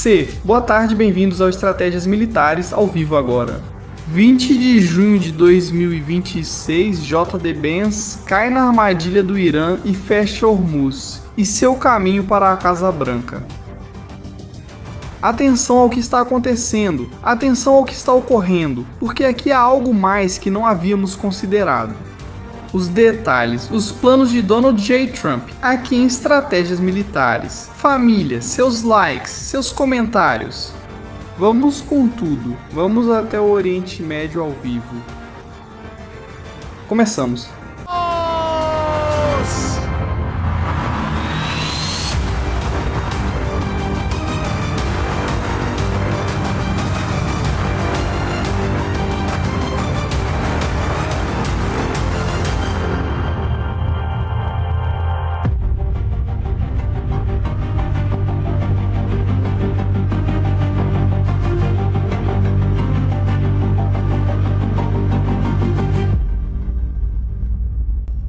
C. Boa tarde, bem-vindos ao Estratégias Militares, ao vivo agora. 20 de junho de 2026, JD Vance cai na armadilha do Irã e fecha Hormuz, e seu caminho para a Casa Branca. Atenção ao que está acontecendo, atenção ao que está ocorrendo, porque aqui há algo mais que não havíamos considerado. Os detalhes, os planos de Donald J. Trump, aqui em Estratégias Militares. Família, seus likes, seus comentários. Vamos com tudo, vamos até o Oriente Médio ao vivo. Começamos.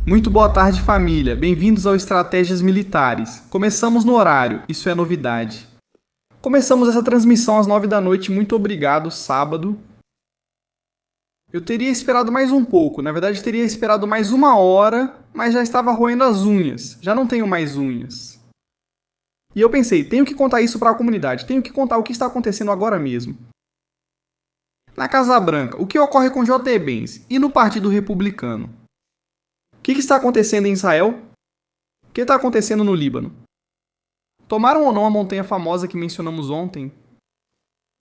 Muito boa tarde, família. Bem-vindos ao Estratégias Militares. Começamos no horário, isso é novidade. Começamos essa transmissão às 9 da noite, muito obrigado, sábado. Eu teria esperado mais um pouco, na verdade teria esperado mais 1 hora, mas já estava roendo as unhas, já não tenho mais unhas. E eu pensei, tenho que contar isso para a comunidade, tenho que contar o que está acontecendo agora mesmo. Na Casa Branca, o que ocorre com JD Vance e no Partido Republicano? O que está acontecendo em Israel? O que está acontecendo no Líbano? Tomaram ou não a montanha famosa que mencionamos ontem?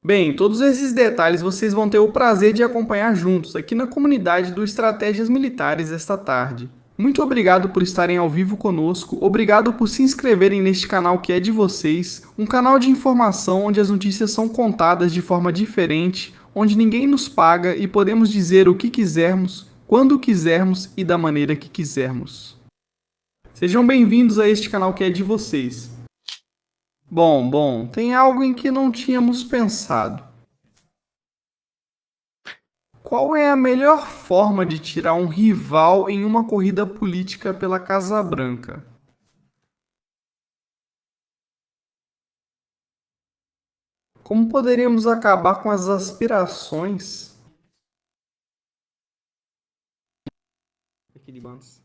Bem, todos esses detalhes vocês vão ter o prazer de acompanhar juntos aqui na comunidade do Estratégias Militares esta tarde. Muito obrigado por estarem ao vivo conosco, obrigado por se inscreverem neste canal que é de vocês, um canal de informação onde as notícias são contadas de forma diferente, onde ninguém nos paga e podemos dizer o que quisermos, quando quisermos e da maneira que quisermos. Sejam bem-vindos a este canal que é de vocês. Bom, tem algo em que não tínhamos pensado. Qual é a melhor forma de tirar um rival em uma corrida política pela Casa Branca? Como poderíamos acabar com as aspirações? Equilibantes.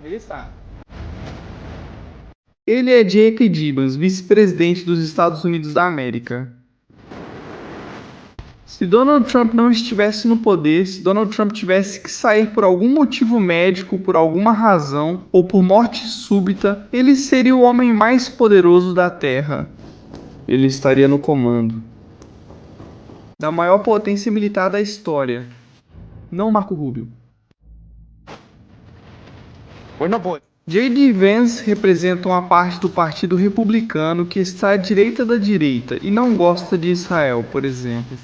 Ele está. Ele é Jake Gibbons, vice-presidente dos Estados Unidos da América. Se Donald Trump não estivesse no poder, se Donald Trump tivesse que sair por algum motivo médico, por alguma razão, ou por morte súbita, ele seria o homem mais poderoso da Terra. Ele estaria no comando da maior potência militar da história. Não Marco Rubio. J.D. Vance representa uma parte do Partido Republicano que está à direita da direita e não gosta de Israel, por exemplo.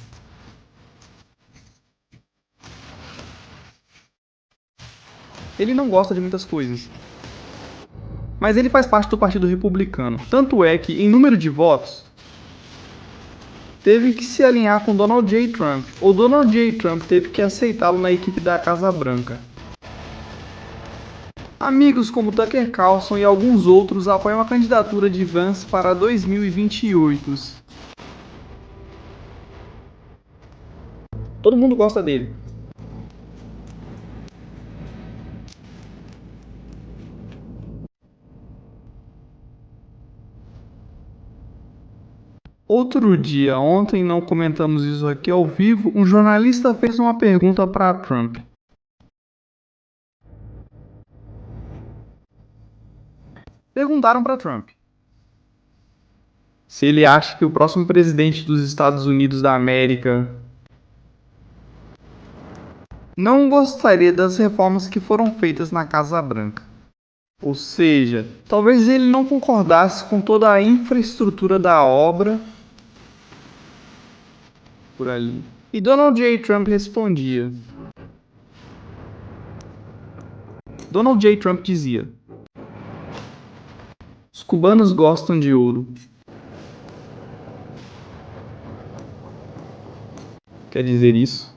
Ele não gosta de muitas coisas. Mas ele faz parte do Partido Republicano. Tanto é que, em número de votos, teve que se alinhar com Donald J. Trump. Ou Donald J. Trump teve que aceitá-lo na equipe da Casa Branca. Amigos como Tucker Carlson e alguns outros apoiam a candidatura de Vance para 2028. Todo mundo gosta dele. Outro dia, ontem não comentamos isso aqui ao vivo, um jornalista fez uma pergunta para Trump. Perguntaram para Trump se ele acha que o próximo presidente dos Estados Unidos da América não gostaria das reformas que foram feitas na Casa Branca. Ou seja, talvez ele não concordasse com toda a infraestrutura da obra por ali. E Donald J. Trump respondia: Donald J. Trump dizia: os cubanos gostam de ouro. Quer dizer isso?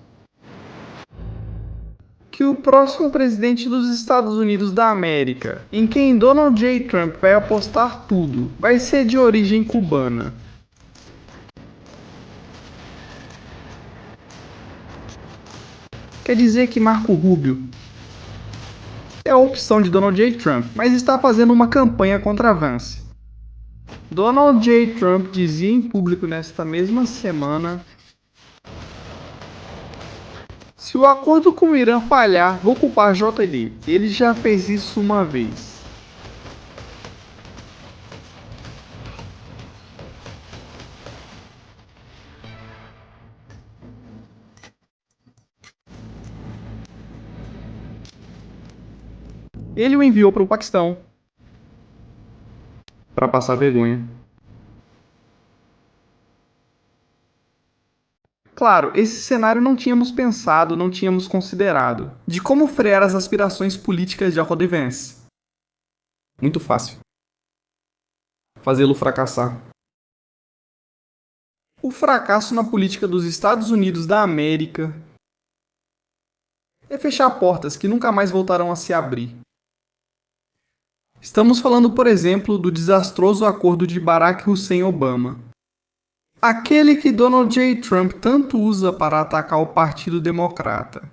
Que o próximo presidente dos Estados Unidos da América, em quem Donald J. Trump vai apostar tudo, vai ser de origem cubana. Quer dizer que Marco Rubio é a opção de Donald J. Trump, mas está fazendo uma campanha contra Vance. Donald J. Trump dizia em público nesta mesma semana: se o acordo com o Irã falhar, vou culpar JD. Ele já fez isso uma vez. Ele o enviou para o Paquistão para passar vergonha. Claro, esse cenário não tínhamos pensado, não tínhamos considerado, de como frear as aspirações políticas de J.D. Vance. Muito fácil. Fazê-lo fracassar. O fracasso na política dos Estados Unidos da América é fechar portas que nunca mais voltarão a se abrir. Estamos falando, por exemplo, do desastroso acordo de Barack Hussein Obama. Aquele que Donald J. Trump tanto usa para atacar o Partido Democrata.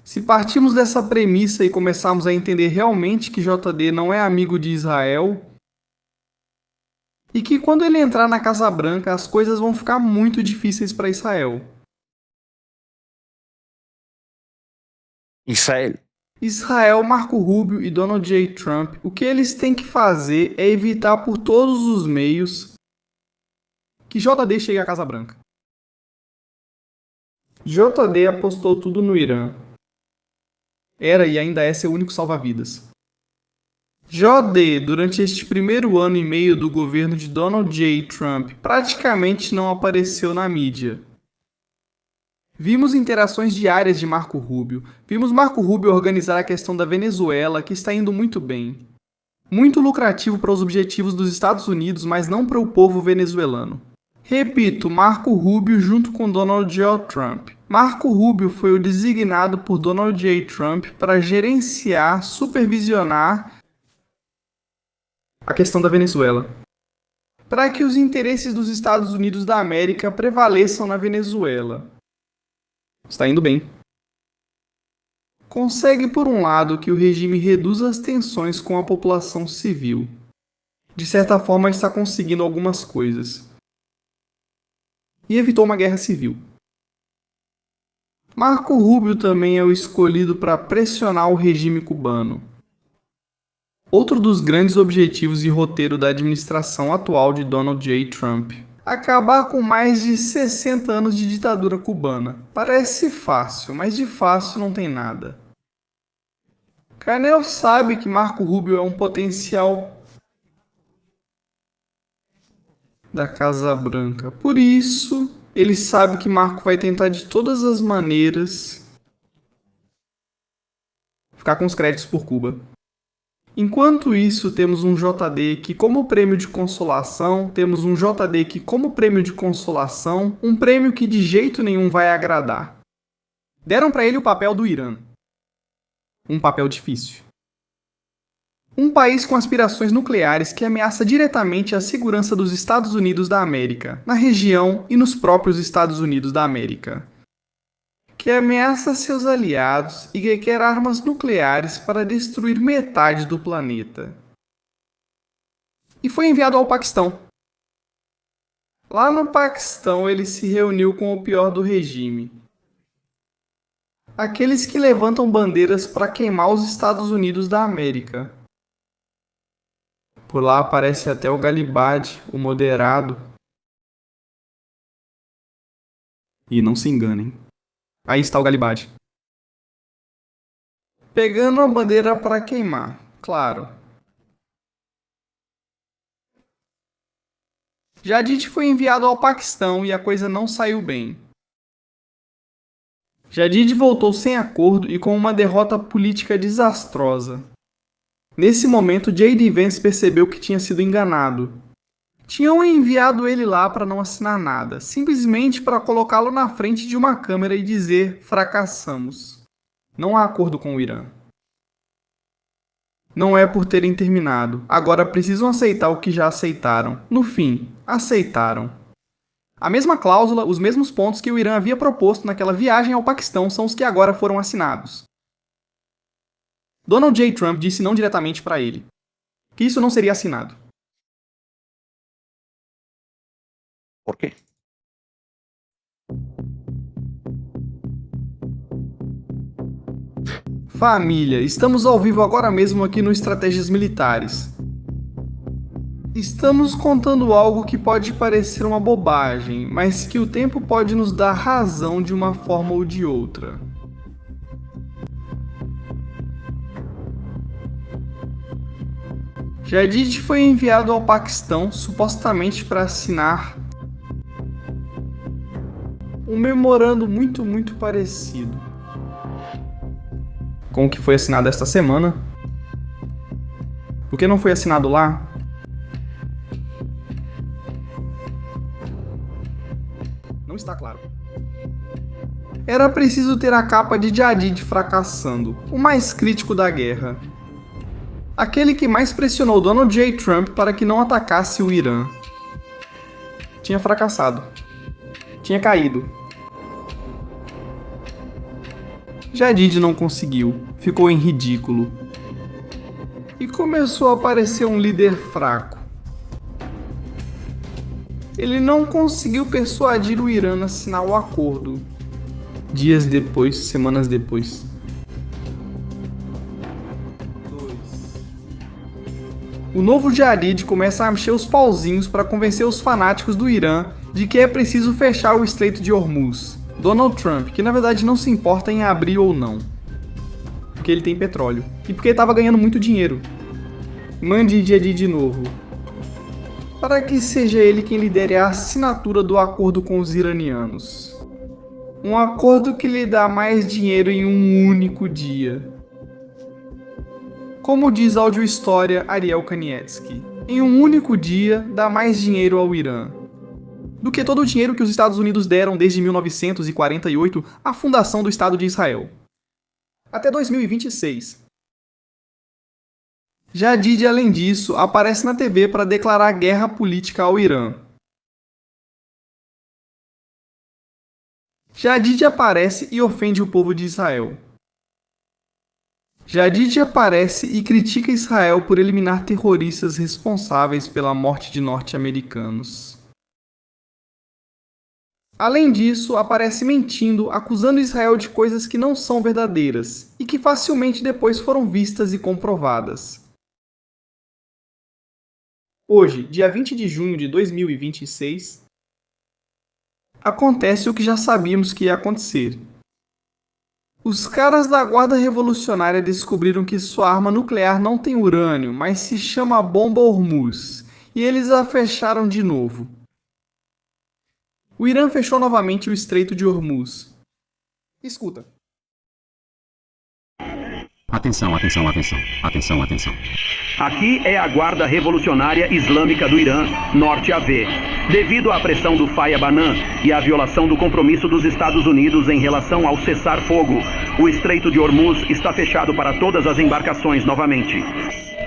Se partirmos dessa premissa e começarmos a entender realmente que JD não é amigo de Israel, e que quando ele entrar na Casa Branca as coisas vão ficar muito difíceis para Israel. Israel, Marco Rubio e Donald J. Trump, o que eles têm que fazer é evitar por todos os meios que JD chegue à Casa Branca. JD apostou tudo no Irã. Era e ainda é seu único salva-vidas. JD, durante este primeiro ano e meio do governo de Donald J. Trump, praticamente não apareceu na mídia. Vimos interações diárias de Marco Rubio. Vimos Marco Rubio organizar a questão da Venezuela, que está indo muito bem. Muito lucrativo para os objetivos dos Estados Unidos, mas não para o povo venezuelano. Repito, Marco Rubio junto com Donald J. Trump. Marco Rubio foi o designado por Donald J. Trump para gerenciar, supervisionar a questão da Venezuela, para que os interesses dos Estados Unidos da América prevaleçam na Venezuela. Está indo bem. Consegue, por um lado, que o regime reduza as tensões com a população civil. De certa forma, está conseguindo algumas coisas. E evitou uma guerra civil. Marco Rubio também é o escolhido para pressionar o regime cubano. Outro dos grandes objetivos e roteiro da administração atual de Donald J. Trump. Acabar com mais de 60 anos de ditadura cubana. Parece fácil, mas de fácil não tem nada. Canel sabe que Marco Rubio é um potencial da Casa Branca. Por isso, ele sabe que Marco vai tentar de todas as maneiras ficar com os créditos por Cuba. Enquanto isso, temos um JD que, como prêmio de consolação, um prêmio que de jeito nenhum vai agradar. Deram para ele o papel do Irã. Um papel difícil. Um país com aspirações nucleares que ameaça diretamente a segurança dos Estados Unidos da América, na região e nos próprios Estados Unidos da América. Que ameaça seus aliados e que quer armas nucleares para destruir metade do planeta. E foi enviado ao Paquistão. Lá no Paquistão ele se reuniu com o pior do regime. Aqueles que levantam bandeiras para queimar os Estados Unidos da América. Por lá aparece até o Ghalibad, o moderado. E não se enganem. Aí está o Ghalibad. Pegando a bandeira para queimar, claro. Jadid foi enviado ao Paquistão e a coisa não saiu bem. Jadid voltou sem acordo e com uma derrota política desastrosa. Nesse momento, J.D. Vance percebeu que tinha sido enganado. Tinham enviado ele lá para não assinar nada, simplesmente para colocá-lo na frente de uma câmera e dizer: fracassamos. Não há acordo com o Irã. Não é por terem terminado. Agora precisam aceitar o que já aceitaram. No fim, aceitaram. A mesma cláusula, os mesmos pontos que o Irã havia proposto naquela viagem ao Paquistão são os que agora foram assinados. Donald J. Trump disse não diretamente para ele que isso não seria assinado. ¿Por qué? Família, estamos ao vivo agora mesmo aqui no Estratégias Militares. Estamos contando algo que pode parecer uma bobagem, mas que o tempo pode nos dar razão de uma forma ou de outra. Jadid foi enviado ao Paquistão supostamente para assinar um memorando muito parecido com o que foi assinado esta semana. Por que não foi assinado lá? Não está claro. Era preciso ter a capa de Jadid fracassando, o mais crítico da guerra. Aquele que mais pressionou Donald J. Trump para que não atacasse o Irã. Tinha fracassado. Tinha caído. Jadid não conseguiu, ficou em ridículo. E começou a parecer um líder fraco. Ele não conseguiu persuadir o Irã a assinar o acordo. Dias depois, semanas depois. O novo Jadid começa a mexer os pauzinhos para convencer os fanáticos do Irã de que é preciso fechar o Estreito de Hormuz. Donald Trump, que na verdade não se importa em abrir ou não, porque ele tem petróleo e porque ele estava ganhando muito dinheiro. Mande Jadid de novo, para que seja ele quem lidere a assinatura do acordo com os iranianos. Um acordo que lhe dá mais dinheiro em um único dia. Como diz a audiohistória Ariel Kanievsky, em um único dia dá mais dinheiro ao Irã do que todo o dinheiro que os Estados Unidos deram desde 1948 à fundação do Estado de Israel. Até 2026. Jadid, além disso, aparece na TV para declarar guerra política ao Irã. Jadid aparece e ofende o povo de Israel. Jadid aparece e critica Israel por eliminar terroristas responsáveis pela morte de norte-americanos. Além disso, aparece mentindo, acusando Israel de coisas que não são verdadeiras e que facilmente depois foram vistas e comprovadas. Hoje, dia 20 de junho de 2026, acontece o que já sabíamos que ia acontecer. Os caras da Guarda Revolucionária descobriram que sua arma nuclear não tem urânio, mas se chama Bomba Hormuz, e eles a fecharam de novo. O Irã fechou novamente o Estreito de Hormuz. Escuta. Atenção. Aqui é a Guarda Revolucionária Islâmica do Irã, Norte AV. Devido à pressão do Faia Banan e à violação do compromisso dos Estados Unidos em relação ao cessar-fogo, o Estreito de Hormuz está fechado para todas as embarcações novamente.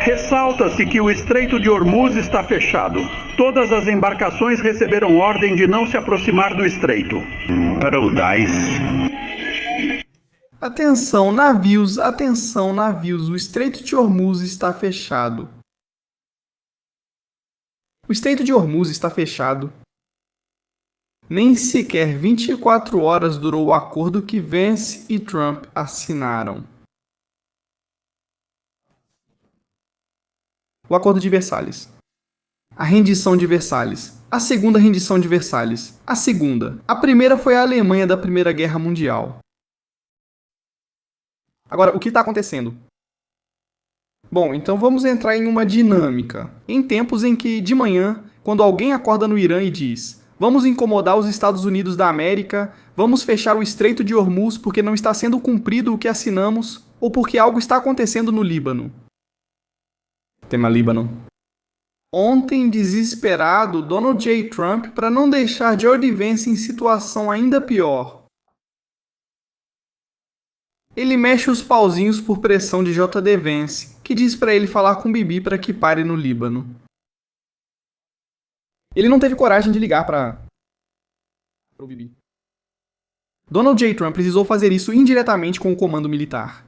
Ressalta-se que o Estreito de Hormuz está fechado. Todas as embarcações receberam ordem de não se aproximar do estreito. Atenção, navios, o Estreito de Hormuz está fechado. O Estreito de Hormuz está fechado. Nem sequer 24 horas durou o acordo que Vance e Trump assinaram. O Acordo de Versalhes. A rendição de Versalhes. A segunda rendição de Versalhes. A segunda. A primeira foi a Alemanha da Primeira Guerra Mundial. Agora, o que está acontecendo? Bom, então vamos entrar em uma dinâmica. Em tempos em que, de manhã, quando alguém acorda no Irã e diz: Vamos incomodar os Estados Unidos da América? Vamos fechar o Estreito de Hormuz porque não está sendo cumprido o que assinamos? Ou porque algo está acontecendo no Líbano? Tema Líbano. Ontem, desesperado, Donald J. Trump para não deixar J.D. Vance em situação ainda pior. Ele mexe os pauzinhos por pressão de J.D. Vance, que diz para ele falar com Bibi para que pare no Líbano. Ele não teve coragem de ligar para o Bibi. Donald J. Trump precisou fazer isso indiretamente com o comando militar.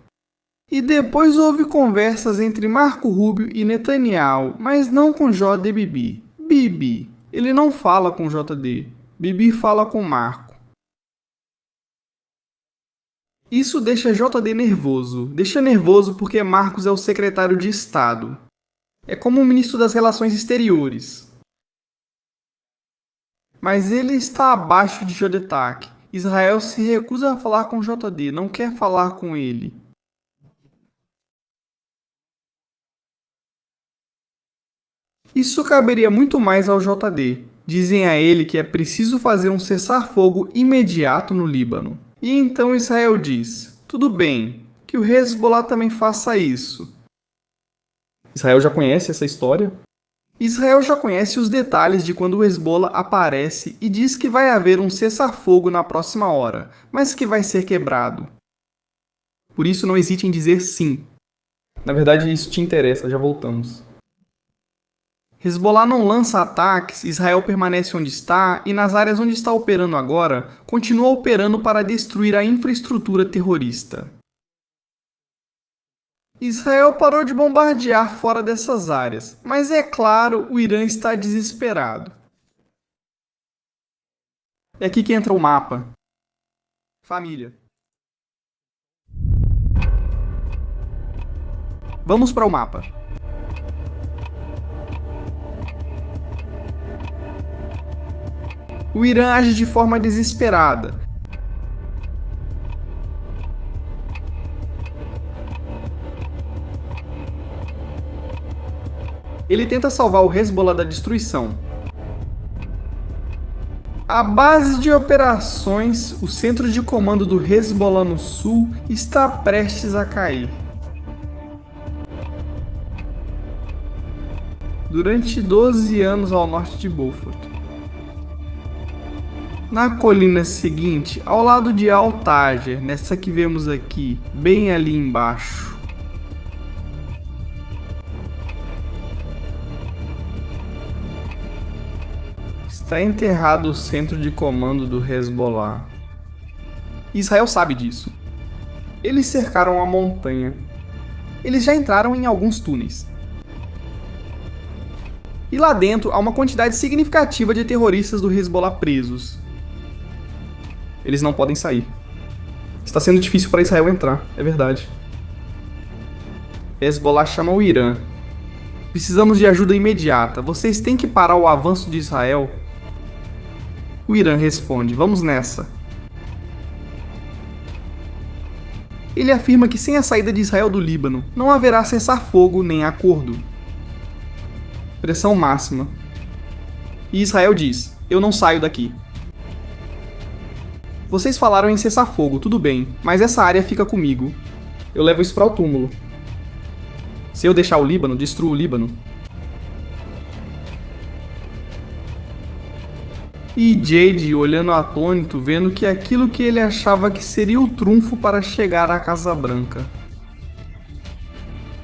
E depois houve conversas entre Marco Rubio e Netanyahu, mas não com J.D. Bibi. Bibi. Ele não fala com J.D. Bibi fala com Marco. Isso deixa J.D. nervoso. Deixa nervoso porque Marcos é o secretário de Estado. É como o ministro das Relações Exteriores. Mas ele está abaixo de Jodetak. Israel se recusa a falar com J.D., não quer falar com ele. Isso caberia muito mais ao J.D. Dizem a ele que é preciso fazer um cessar-fogo imediato no Líbano. E então Israel diz, tudo bem, que o Hezbollah também faça isso. Israel já conhece essa história? Israel já conhece os detalhes de quando o Hezbollah aparece e diz que vai haver um cessar-fogo na próxima hora, mas que vai ser quebrado. Por isso não hesite em dizer sim. Na verdade, isso te interessa, já voltamos. Hezbollah não lança ataques, Israel permanece onde está e nas áreas onde está operando agora, continua operando para destruir a infraestrutura terrorista. Israel parou de bombardear fora dessas áreas, mas é claro, o Irã está desesperado. É aqui que entra o mapa. Família. Vamos para o mapa. O Irã age de forma desesperada. Ele tenta salvar o Hezbollah da destruição. A base de operações, o centro de comando do Hezbollah no sul, está prestes a cair. Durante 12 anos ao norte de Beaufort. Na colina seguinte, ao lado de Al-Tajer, nessa que vemos aqui, bem ali embaixo. Está enterrado o centro de comando do Hezbollah. Israel sabe disso. Eles cercaram a montanha. Eles já entraram em alguns túneis. E lá dentro há uma quantidade significativa de terroristas do Hezbollah presos. Eles não podem sair. Está sendo difícil para Israel entrar, é verdade. Hezbollah chama o Irã. Precisamos de ajuda imediata. Vocês têm que parar o avanço de Israel. O Irã responde, vamos nessa. Ele afirma que sem a saída de Israel do Líbano, não haverá cessar-fogo nem acordo. Pressão máxima. E Israel diz, eu não saio daqui. Vocês falaram em cessar-fogo, tudo bem, mas essa área fica comigo. Eu levo isso para o túmulo. Se eu deixar o Líbano, destruo o Líbano. E Jade, olhando atônito, vendo que aquilo que ele achava que seria o trunfo para chegar à Casa Branca.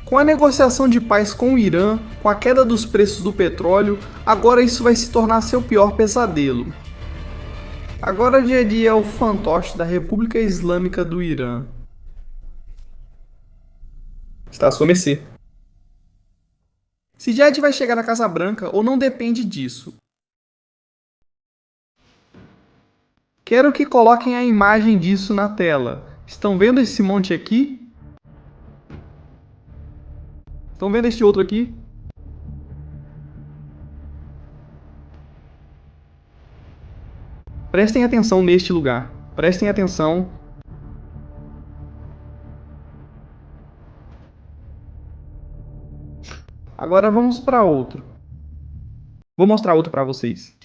Com a negociação de paz com o Irã, com a queda dos preços do petróleo, agora isso vai se tornar seu pior pesadelo. Agora Jade é o fantoche da República Islâmica do Irã. Está à sua mercê. Se Jade vai chegar na Casa Branca ou não depende disso. Quero que coloquem a imagem disso na tela. Estão vendo esse monte aqui? Estão vendo este outro aqui? Prestem atenção neste lugar. Prestem atenção. Agora vamos para outro. Vou mostrar outro para vocês.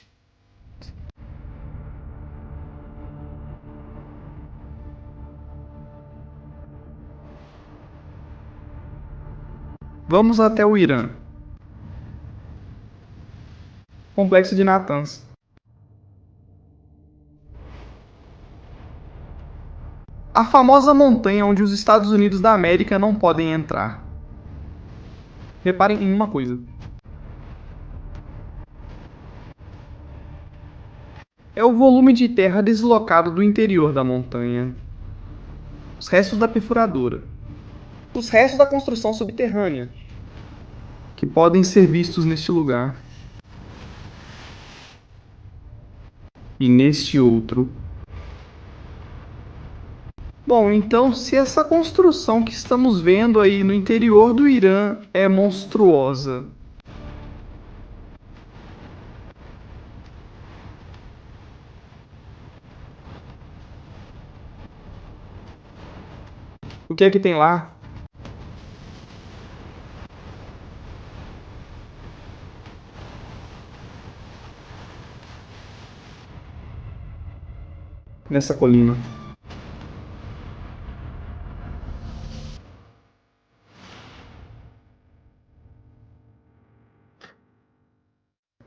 Vamos até o Irã. Complexo de Natanz. A famosa montanha onde os Estados Unidos da América não podem entrar. Reparem em uma coisa. É o volume de terra deslocado do interior da montanha. Os restos da perfuradora. Os restos da construção subterrânea, que podem ser vistos neste lugar. E neste outro. Bom, então se essa construção que estamos vendo aí no interior do Irã é monstruosa, o que é que tem lá? Nessa colina.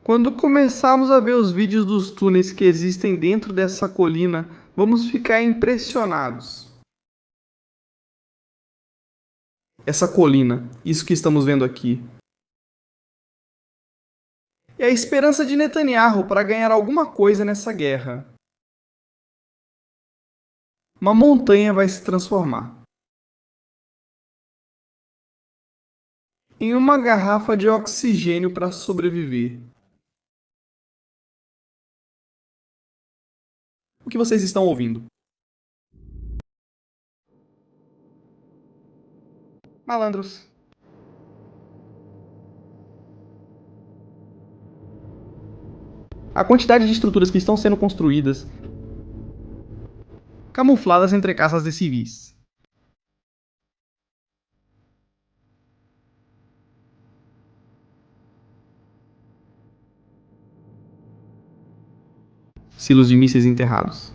Quando começarmos a ver os vídeos dos túneis que existem dentro dessa colina, vamos ficar impressionados. Essa colina, isso que estamos vendo aqui, é a esperança de Netanyahu para ganhar alguma coisa nessa guerra. Uma montanha vai se transformar em uma garrafa de oxigênio para sobreviver. O que vocês estão ouvindo? Malandros. A quantidade de estruturas que estão sendo construídas, camufladas entre casas de civis. Silos de mísseis enterrados.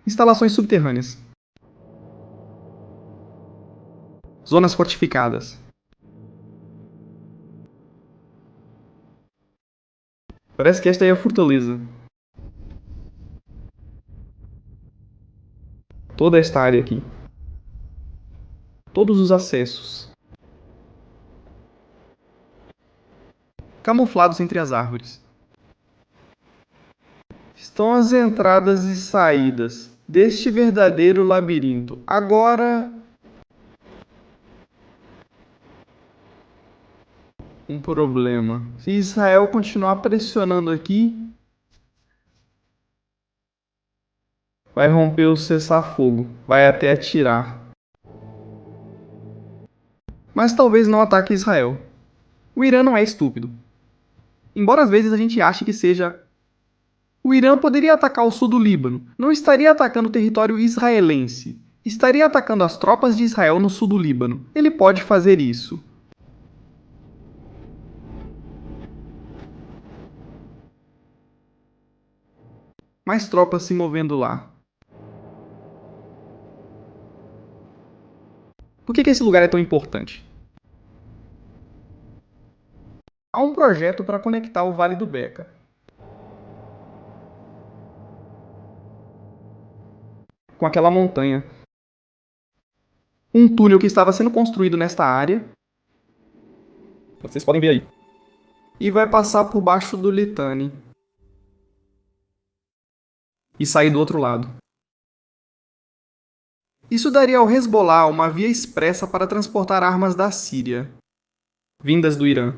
Instalações subterrâneas. Zonas fortificadas. Parece que esta é a fortaleza. Toda esta área aqui. Todos os acessos. Camuflados entre as árvores. Estão as entradas e saídas deste verdadeiro labirinto. Agora, um problema. Se Israel continuar pressionando aqui, vai romper o cessar-fogo. Vai até atirar. Mas talvez não ataque Israel. O Irã não é estúpido. Embora às vezes a gente ache que seja, o Irã poderia atacar o sul do Líbano. Não estaria atacando o território israelense. Estaria atacando as tropas de Israel no sul do Líbano. Ele pode fazer isso. Mais tropas se movendo lá. Por que esse lugar é tão importante? Há um projeto para conectar o Vale do Beca com aquela montanha. Um túnel que estava sendo construído nesta área. Vocês podem ver aí. E vai passar por baixo do Litani. E sair do outro lado. Isso daria ao Hezbollah uma via expressa para transportar armas da Síria, vindas do Irã.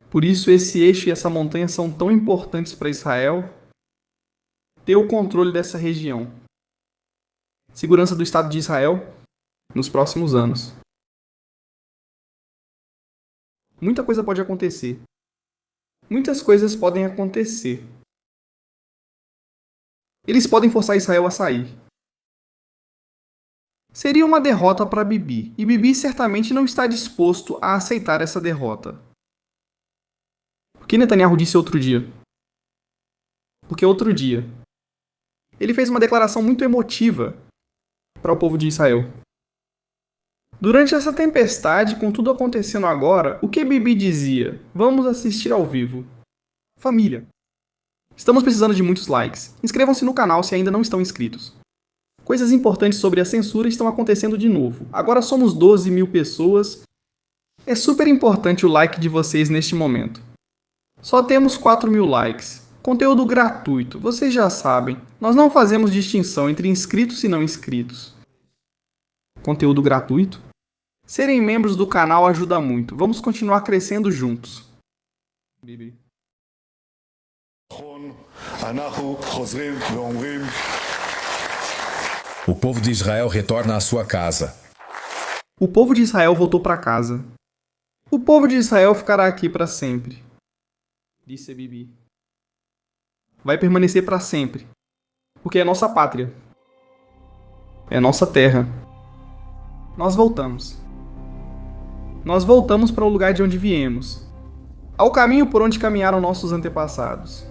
Por isso esse eixo e essa montanha são tão importantes para Israel ter o controle dessa região. Segurança do Estado de Israel nos próximos anos. Muita coisa pode acontecer. Muitas coisas podem acontecer. Eles podem forçar Israel a sair. Seria uma derrota para Bibi, e Bibi certamente não está disposto a aceitar essa derrota. O que Netanyahu disse outro dia? Porque outro dia Ele fez uma declaração muito emotiva para o povo de Israel. Durante essa tempestade, com tudo acontecendo agora, o que Bibi dizia? Vamos assistir ao vivo. Família. Estamos precisando de muitos likes. Inscrevam-se no canal se ainda não estão inscritos. Coisas importantes sobre a censura estão acontecendo de novo. Agora somos 12 mil pessoas. É super importante o like de vocês neste momento. Só temos 4 mil likes. Conteúdo gratuito, vocês já sabem. Nós não fazemos distinção entre inscritos e não inscritos. Conteúdo gratuito? Serem membros do canal ajuda muito. Vamos continuar crescendo juntos. Bibi. O povo de Israel retorna à sua casa. O povo de Israel voltou para casa. O povo de Israel ficará aqui para sempre. Disse Bibi. Vai permanecer para sempre. Porque é nossa pátria. É nossa terra. Nós voltamos. Nós voltamos para o lugar de onde viemos. Ao caminho por onde caminharam nossos antepassados.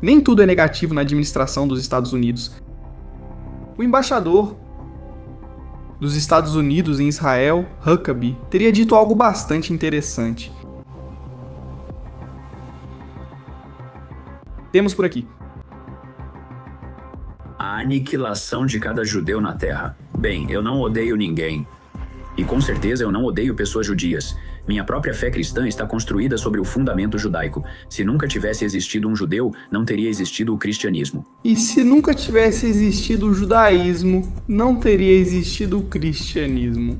Nem tudo é negativo na administração dos Estados Unidos. O embaixador dos Estados Unidos em Israel, Huckabee, teria dito algo bastante interessante. Temos por aqui. A aniquilação de cada judeu na Terra. Bem, eu não odeio ninguém. E com certeza eu não odeio pessoas judias. Minha própria fé cristã está construída sobre o fundamento judaico. Se nunca tivesse existido um judeu, não teria existido o cristianismo. E se nunca tivesse existido o judaísmo, não teria existido o cristianismo.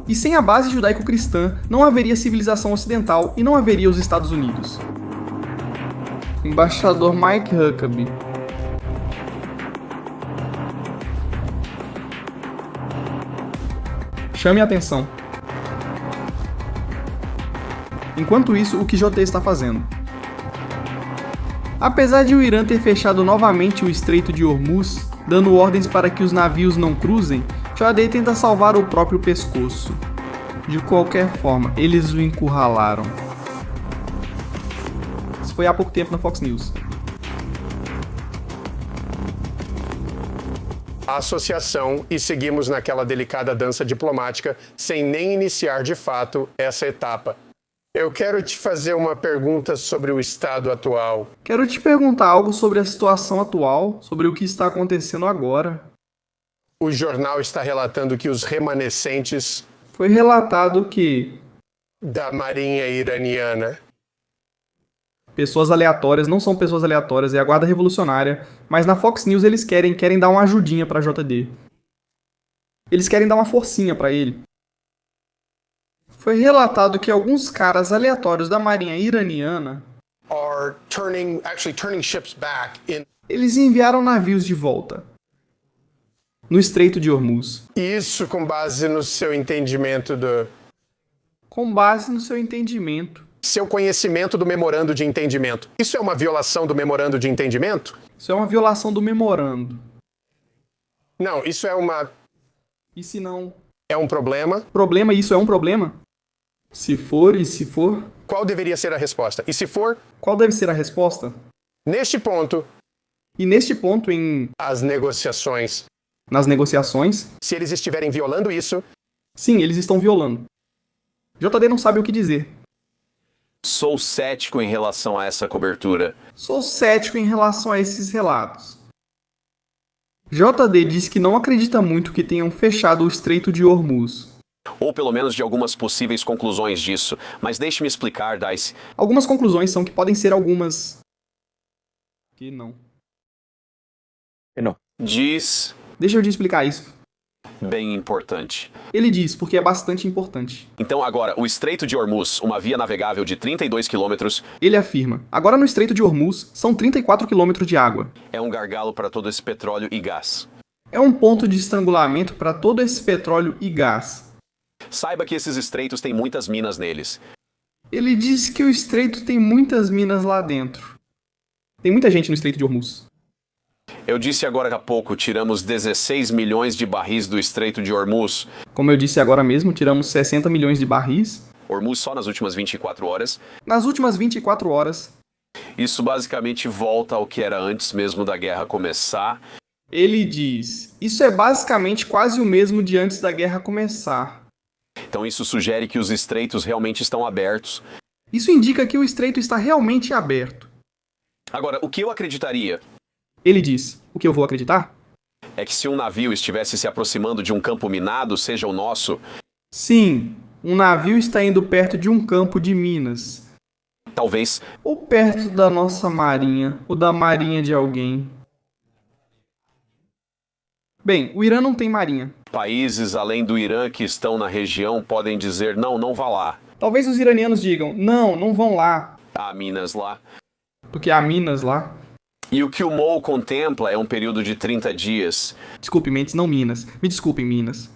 E sem a base judaico-cristã, não haveria civilização ocidental e não haveria os Estados Unidos. Embaixador Mike Huckabee. Chame a atenção. Enquanto isso, o que JT está fazendo? Apesar de o Irã ter fechado novamente o Estreito de Hormuz, dando ordens para que os navios não cruzem, JT tenta salvar o próprio pescoço. De qualquer forma, eles o encurralaram. Isso foi há pouco tempo na Fox News. A associação e seguimos naquela delicada dança diplomática sem nem iniciar de fato essa etapa. Eu quero te fazer uma pergunta sobre o estado atual. Quero te perguntar algo sobre a situação atual, sobre o que está acontecendo agora. O jornal está relatando que os remanescentes Foi relatado que da Marinha Iraniana pessoas aleatórias não são pessoas aleatórias, é a Guarda Revolucionária, mas na Fox News eles querem dar uma ajudinha pra JD. Eles querem dar uma forcinha pra ele. Foi relatado que alguns caras aleatórios da Marinha Iraniana are turning ships back in. eles enviaram navios de volta no Estreito de Hormuz, Isso com base no seu entendimento com base no seu entendimento. seu conhecimento do memorando de entendimento. Isso é uma violação do memorando de entendimento? Isso é uma violação do memorando. Não, isso é E se não? é um problema. Problema, isso é um problema? Se for e se for, Qual deveria ser a resposta? E se for, qual deve ser a resposta? neste ponto, E neste ponto, as negociações, nas negociações, se eles estiverem violando isso, sim, eles estão violando. JD não sabe o que dizer. Sou cético em relação a essa cobertura. Sou cético em relação a esses relatos. JD diz que não acredita muito que tenham fechado o Estreito de Hormuz. Ou pelo menos de algumas possíveis conclusões disso. Mas deixe-me explicar, Dice. Algumas conclusões são que podem ser algumas... que não. Diz... Deixa eu te explicar isso. bem importante. Ele diz, porque é bastante importante. Então agora, o Estreito de Hormuz, uma via navegável de 32 quilômetros, Ele afirma, agora no Estreito de Hormuz são 34 quilômetros de água. é um gargalo para todo esse petróleo e gás. É um ponto de estrangulamento para todo esse petróleo e gás. Saiba que esses estreitos têm muitas minas neles. Ele diz que o estreito tem muitas minas lá dentro. Tem muita gente no Estreito de Hormuz. Eu disse agora há pouco, tiramos 16 milhões de barris do Estreito de Hormuz. Como eu disse agora mesmo, tiramos 60 milhões de barris. Hormuz só nas últimas 24 horas. Nas últimas 24 horas, Isso basicamente volta ao que era antes mesmo da guerra começar. ele diz: isso é basicamente quase o mesmo de antes da guerra começar. Então isso sugere que os estreitos realmente estão abertos. Isso indica que o estreito está realmente aberto. Agora, o que eu acreditaria Ele diz: o que eu vou acreditar? é que se um navio estivesse se aproximando de um campo minado, seja o nosso, Sim, um navio está indo perto de um campo de minas. talvez Ou perto da nossa marinha, ou da marinha de alguém. Bem, o Irã não tem marinha. países além do Irã que estão na região podem dizer não, não vá lá. Talvez os iranianos digam: não, não vão lá, Há minas lá. porque há minas lá. E o que o MOU contempla é um período de 30 dias. Desculpe, Mendes, não Minas. Me desculpem, Minas.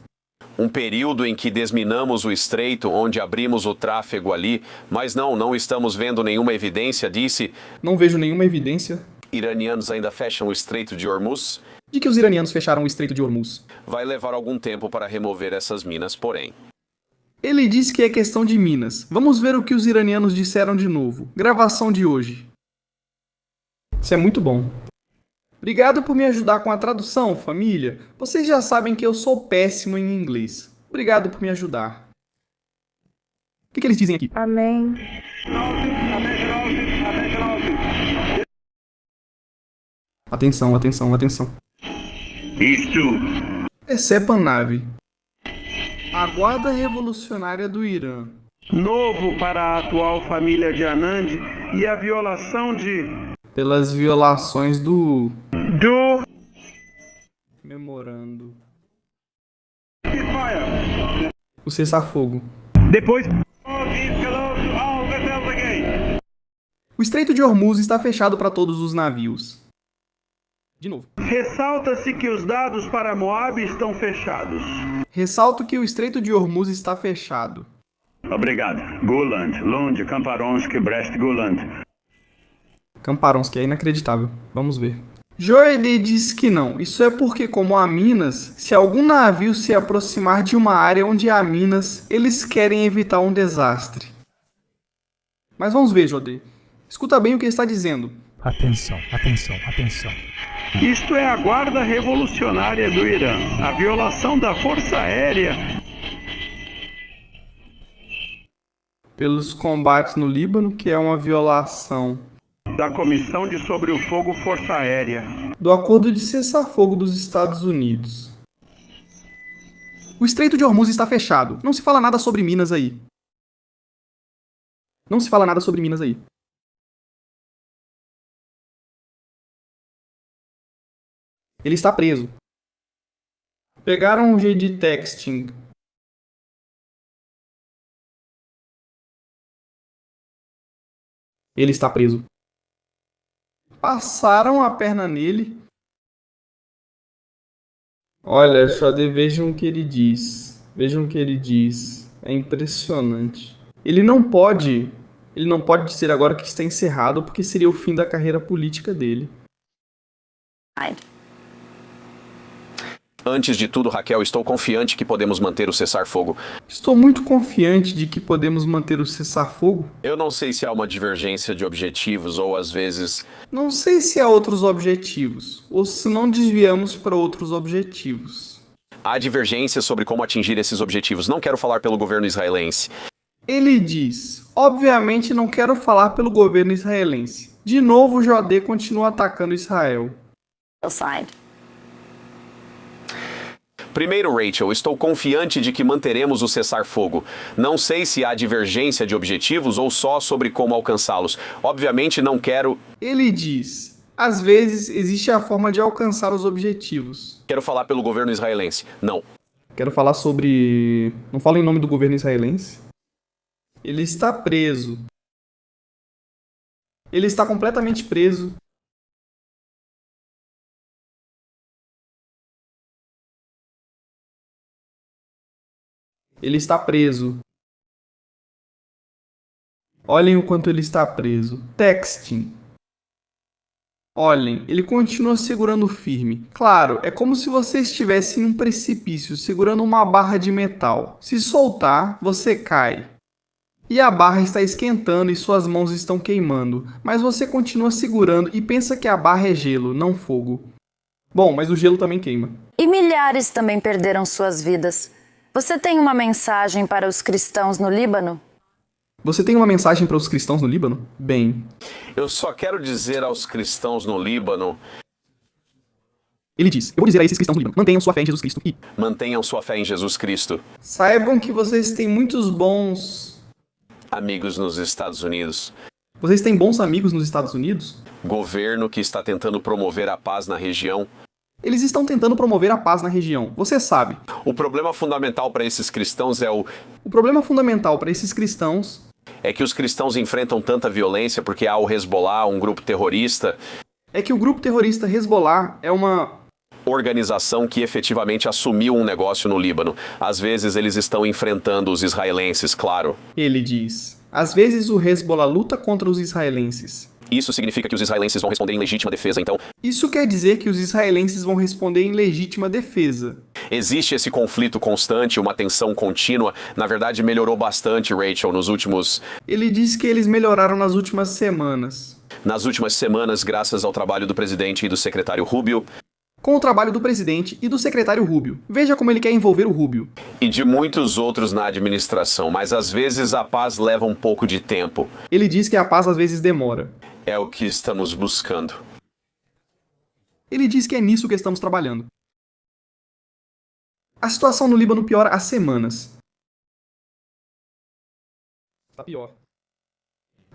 Um período em que desminamos o estreito, onde abrimos o tráfego ali, mas não estamos vendo nenhuma evidência, disse. Não vejo nenhuma evidência Iranianos ainda fecham o estreito de Hormuz. de que os iranianos fecharam o Estreito de Hormuz. Vai levar algum tempo para remover essas minas, porém. Ele disse que é questão de minas. Vamos ver o que os iranianos disseram de novo. Gravação de hoje. Isso é muito bom. Obrigado por me ajudar com a tradução, família. Vocês já sabem que eu sou péssimo em inglês. Obrigado por me ajudar. O que eles dizem aqui? Amém. Atenção, atenção, atenção. Isto. Decepa nave. A Guarda Revolucionária do Irã. Novo para a atual família de Anand e a violação de. Pelas violações do Do. memorando. O cessar-fogo. Depois. O Estreito de Hormuz está fechado para todos os navios. De novo. Ressalta-se que os dados para Moab estão fechados. Ressalto que o Estreito de Hormuz está fechado. Obrigado. Guland, Lund, Kamparonsky, Brest, Guland. Kamparonsky é inacreditável. Vamos ver. Joeli diz que não. Isso é porque, como há minas, se algum navio se aproximar de uma área onde há minas, eles querem evitar um desastre. Mas vamos ver, Jodê. Escuta bem o que ele está dizendo. Atenção, atenção, atenção. Isto é a Guarda Revolucionária do Irã. A violação da Força Aérea. Pelos combates no Líbano, que é uma violação Da Comissão de Sobre o Fogo Força Aérea. do Acordo de Cessar-Fogo dos Estados Unidos. O Estreito de Hormuz está fechado. Não se fala nada sobre Minas aí. Não se fala nada sobre Minas aí. Ele está preso. Pegaram um jeito de texting. Ele está preso. Passaram a perna nele. Olha, Xodê, vejam o que ele diz. Vejam o que ele diz. É impressionante. Ele não pode dizer agora que está encerrado, porque seria o fim da carreira política dele. Antes de tudo, Raquel, estou confiante que podemos manter o cessar-fogo. Estou muito confiante de que podemos manter o cessar-fogo. Eu não sei se há uma divergência de objetivos ou às vezes. Não sei se há outros objetivos, ou se não desviamos para outros objetivos. Há divergência sobre como atingir esses objetivos. Não quero falar pelo governo israelense. Ele diz: obviamente não quero falar pelo governo israelense. De novo, o Jodê continua atacando Israel. Primeiro, Rachel, estou confiante de que manteremos o cessar-fogo. Não sei se há divergência de objetivos ou só sobre como alcançá-los. Obviamente não quero. Ele diz: às vezes existe a forma de alcançar os objetivos. Quero falar pelo governo israelense. Não. Quero falar sobre... Não falo em nome do governo israelense. Ele está preso. Ele está completamente preso. Ele está preso. Olhem o quanto ele está preso. Texting. Olhem, ele continua segurando firme. Claro, é como se você estivesse em um precipício segurando uma barra de metal. Se soltar, você cai. E a barra está esquentando e suas mãos estão queimando, mas você continua segurando e pensa que a barra é gelo, não fogo. Bom, mas o gelo também queima. E milhares também perderam suas vidas. Você tem uma mensagem para os cristãos no Líbano? Você tem uma mensagem para os cristãos no Líbano? Bem, Eu só quero dizer aos cristãos no Líbano: ele diz, eu vou dizer a esses cristãos no Líbano, mantenham sua fé em Jesus Cristo e mantenham sua fé em Jesus Cristo. saibam que vocês têm muitos bons... Amigos nos Estados Unidos, Vocês têm bons amigos nos Estados Unidos? governo que está tentando promover a paz na região. Eles estão tentando promover a paz na região, você sabe. O problema fundamental para esses cristãos O problema fundamental para esses cristãos é que os cristãos enfrentam tanta violência porque há o Hezbollah, um grupo terrorista, é que o grupo terrorista Hezbollah é uma... organização que efetivamente assumiu um negócio no Líbano. Às vezes eles estão enfrentando os israelenses, claro. Ele diz. Às vezes o Hezbollah luta contra os israelenses. Isso significa que os israelenses vão responder em legítima defesa, então Isso quer dizer que os israelenses vão responder em legítima defesa. existe esse conflito constante, uma tensão contínua. Na verdade, melhorou bastante, Rachel, Ele diz que eles melhoraram nas últimas semanas, graças ao trabalho do presidente e do secretário Rubio, com o trabalho do presidente e do secretário Rubio. Veja como ele quer envolver o Rubio. e de muitos outros na administração, mas às vezes a paz leva um pouco de tempo. Ele diz que a paz às vezes demora. É o que estamos buscando. Ele diz que é nisso que estamos trabalhando. A situação no Líbano piora há semanas. Está pior.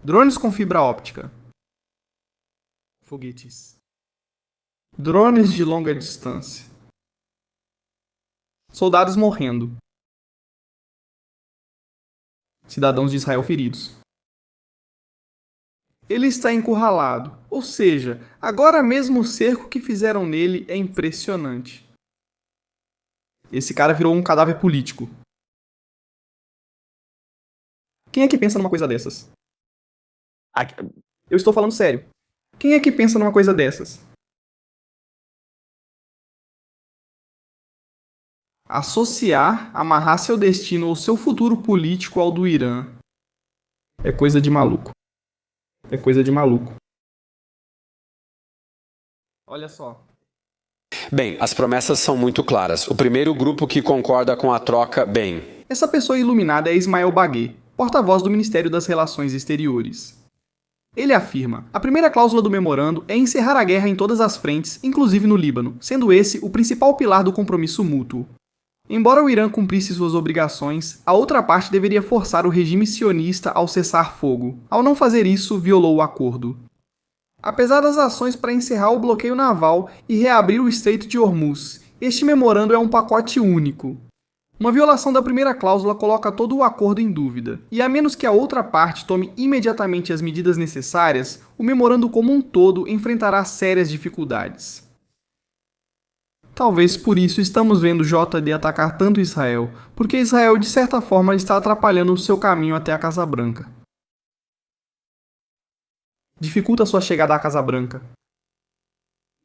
Drones com fibra óptica. Foguetes. Drones de longa distância. Soldados morrendo. Cidadãos de Israel feridos. Ele está encurralado, ou seja, agora mesmo o cerco que fizeram nele é impressionante. Esse cara virou um cadáver político. Quem é que pensa numa coisa dessas? Eu estou falando sério. Quem é que pensa numa coisa dessas? Associar, amarrar seu destino ou seu futuro político ao do Irã. É coisa de maluco. É coisa de maluco. Olha só. Bem, as promessas são muito claras. O primeiro grupo que concorda com a troca, bem. Essa pessoa iluminada é Ismael Bagué, porta-voz do Ministério das Relações Exteriores. Ele afirma: a primeira cláusula do memorando é encerrar a guerra em todas as frentes, inclusive no Líbano, sendo esse o principal pilar do compromisso mútuo. Embora o Irã cumprisse suas obrigações, a outra parte deveria forçar o regime sionista ao cessar fogo. Ao não fazer isso, violou o acordo. Apesar das ações para encerrar o bloqueio naval e reabrir o Estreito de Hormuz, este memorando é um pacote único. Uma violação da primeira cláusula coloca todo o acordo em dúvida, e a menos que a outra parte tome imediatamente as medidas necessárias, o memorando como um todo enfrentará sérias dificuldades. Talvez por isso estamos vendo JD atacar tanto Israel, porque Israel de certa forma está atrapalhando o seu caminho até a Casa Branca. Dificulta sua chegada à Casa Branca.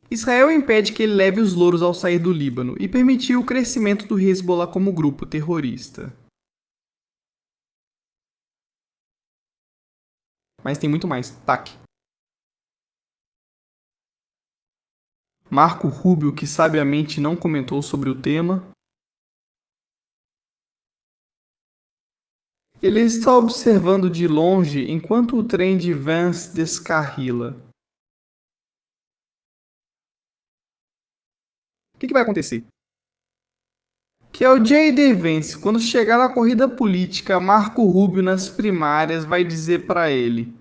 Israel impede que ele leve os louros ao sair do Líbano e permitiu o crescimento do Hezbollah como grupo terrorista. Mas tem muito mais. TAC. Marco Rubio, que sabiamente não comentou sobre o tema. Ele está observando de longe enquanto o trem de Vance descarrila. O que vai acontecer? Que é o J.D. Vance, quando chegar na corrida política, Marco Rubio nas primárias vai dizer para ele: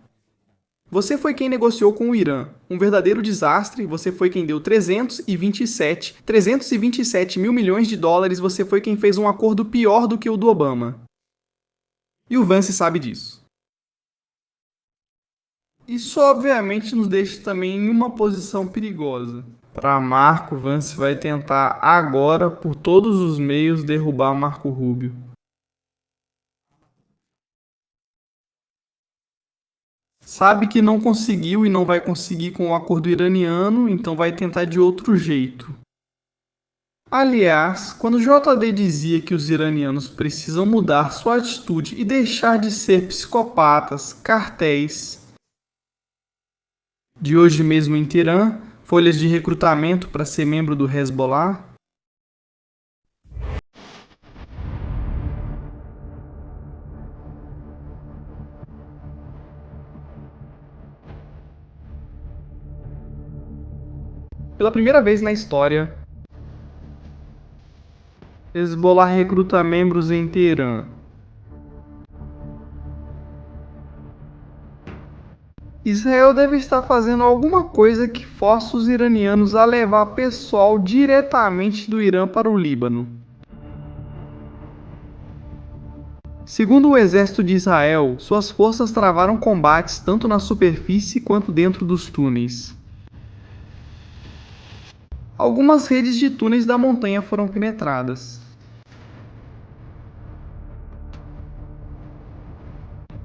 você foi quem negociou com o Irã, um verdadeiro desastre, você foi quem deu 327 mil milhões de dólares, você foi quem fez um acordo pior do que o do Obama. E o Vance sabe disso. Isso obviamente nos deixa também em uma posição perigosa. Para Marco, Vance vai tentar agora, por todos os meios, derrubar Marco Rubio. Sabe que não conseguiu e não vai conseguir com o acordo iraniano, então vai tentar de outro jeito. Aliás, quando JD dizia que os iranianos precisam mudar sua atitude e deixar de ser psicopatas, cartéis. De hoje mesmo em Teherã, folhas de recrutamento para ser membro do Hezbollah. Pela primeira vez na história, Hezbollah recruta membros em Teherã. Israel deve estar fazendo alguma coisa que força os iranianos a levar pessoal diretamente do Irã para o Líbano. Segundo o exército de Israel, suas forças travaram combates tanto na superfície quanto dentro dos túneis. Algumas redes de túneis da montanha foram penetradas.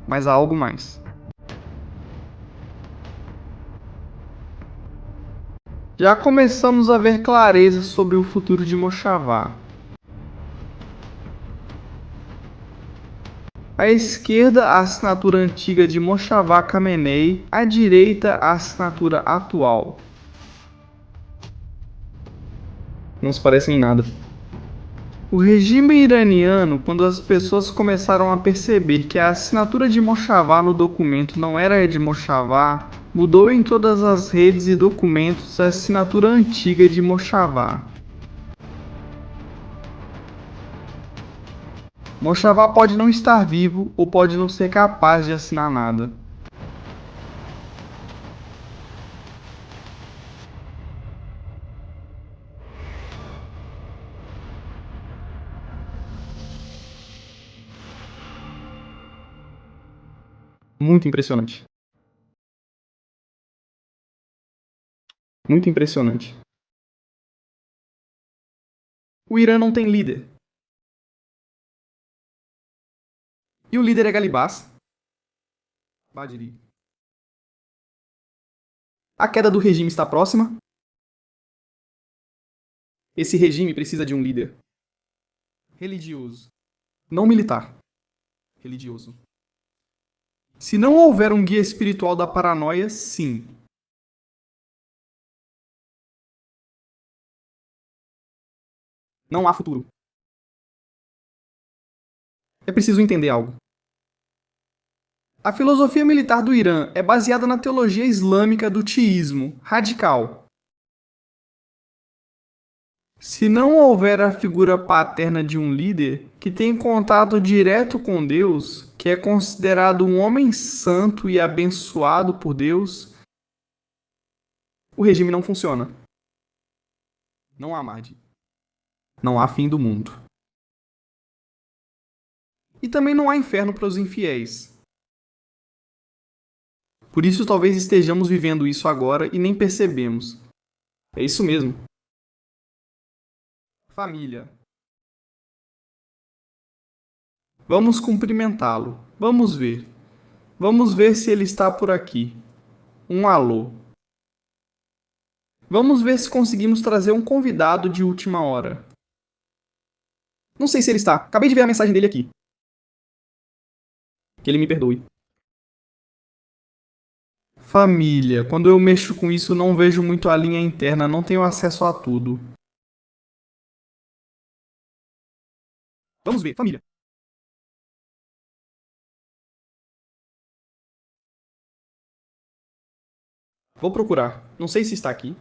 Mas há algo mais. Já começamos a ver clareza sobre o futuro de Moshavá. À esquerda, a assinatura antiga de Moshavá Khamenei, à direita, a assinatura atual. Não se parecem em nada. O regime iraniano, quando as pessoas começaram a perceber que a assinatura de Moshavá no documento não era a de Moshavá, mudou em todas as redes e documentos a assinatura antiga de Moshavá. Moshavá pode não estar vivo ou pode não ser capaz de assinar nada. Muito impressionante. Muito impressionante. O Irã não tem líder. E o líder é Galibás Badiri. A queda do regime está próxima. Esse regime precisa de um líder religioso, não militar. Religioso. Se não houver um guia espiritual da paranoia, sim. Não há futuro. É preciso entender algo. A filosofia militar do Irã é baseada na teologia islâmica do teísmo radical. Se não houver a figura paterna de um líder que tem contato direto com Deus, que é considerado um homem santo e abençoado por Deus, o regime não funciona. Não há Mahdi. Não há fim do mundo. E também não há inferno para os infiéis. Por isso talvez estejamos vivendo isso agora e nem percebemos. É isso mesmo. Família. Vamos cumprimentá-lo. Vamos ver. Vamos ver se ele está por aqui. Um alô. Vamos ver se conseguimos trazer um convidado de última hora. Não sei se ele está. Acabei de ver a mensagem dele aqui. Que ele me perdoe. Família. Quando eu mexo com isso, não vejo muito a linha interna, não tenho acesso a tudo. Vamos ver, família. Vou procurar. Não sei se está aqui.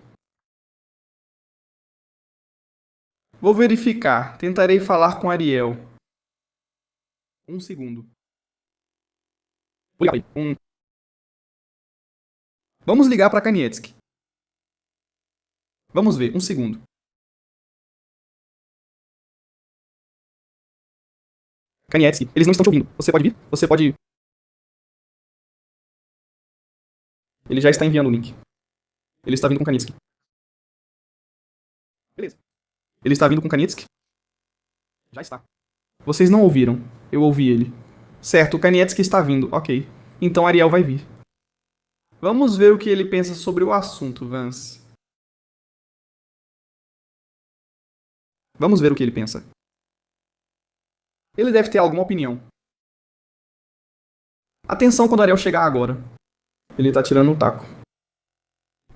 Vou verificar. Tentarei falar com Ariel. Um segundo. Vou ligar para ele. Vamos ligar para Kanievski. Vamos ver. Um segundo. Kanievski, eles não estão te ouvindo. Você pode vir? Você pode... Ele já está enviando o link. Ele está vindo com Kanievski. Beleza. Ele está vindo com Kanievski? Já está. Vocês não ouviram. Eu ouvi ele. Certo, o Kanievski está vindo. Ok. Então Ariel vai vir. Vamos ver o que ele pensa sobre o assunto, Vance. Vamos ver o que ele pensa. Ele deve ter alguma opinião. Atenção quando Ariel chegar agora. Ele tá tirando um taco.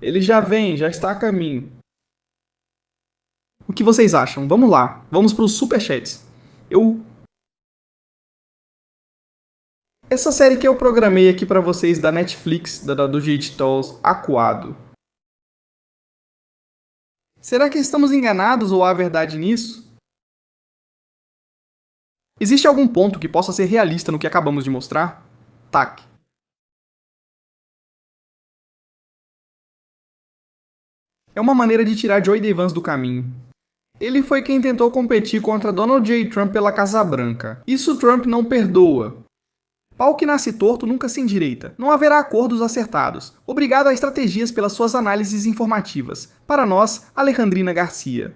Ele já vem, já está a caminho. O que vocês acham? Vamos lá. Vamos para os superchats. Essa série que eu programei aqui para vocês da Netflix, do Digitals, Acuado. Será que estamos enganados ou há verdade nisso? Existe algum ponto que possa ser realista no que acabamos de mostrar? TAC. É uma maneira de tirar Joe Vance do caminho. Ele foi quem tentou competir contra Donald J. Trump pela Casa Branca. Isso Trump não perdoa. Pau que nasce torto nunca se endireita. Não haverá acordos acertados. Obrigado a Estrategias pelas suas análises informativas. Para nós, Alejandrina Garcia.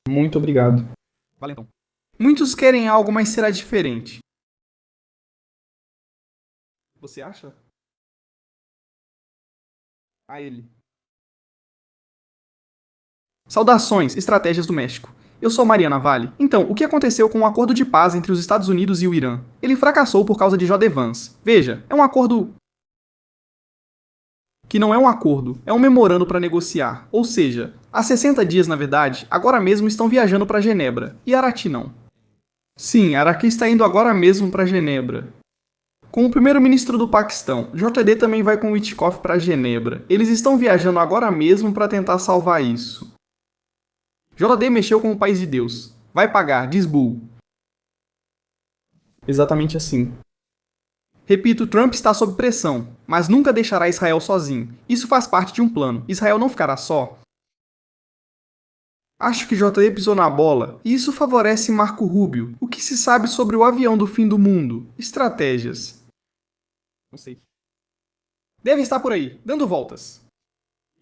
Muito obrigado. Valeu. Muitos querem algo, mas será diferente. Você acha? A ele. Saudações, Estratégias do México. Eu sou Mariana Vale. Então, o que aconteceu com o acordo de paz entre os Estados Unidos e o Irã? Ele fracassou por causa de Joe Vance. Veja, é um acordo que não é um acordo, é um memorando para negociar. Ou seja, há 60 dias, na verdade, agora mesmo estão viajando para Genebra. E Arati não. Sim, Araki está indo agora mesmo para Genebra. Com o primeiro-ministro do Paquistão, JD também vai com Witkoff para Genebra. Eles estão viajando agora mesmo para tentar salvar isso. JD mexeu com o país de Deus. Vai pagar, diz Bull. Exatamente assim. Repito, Trump está sob pressão, mas nunca deixará Israel sozinho. Isso faz parte de um plano. Israel não ficará só. Acho que JD pisou na bola, e isso favorece Marco Rubio. O que se sabe sobre o avião do fim do mundo? Estratégias. Não sei. Deve estar por aí, dando voltas.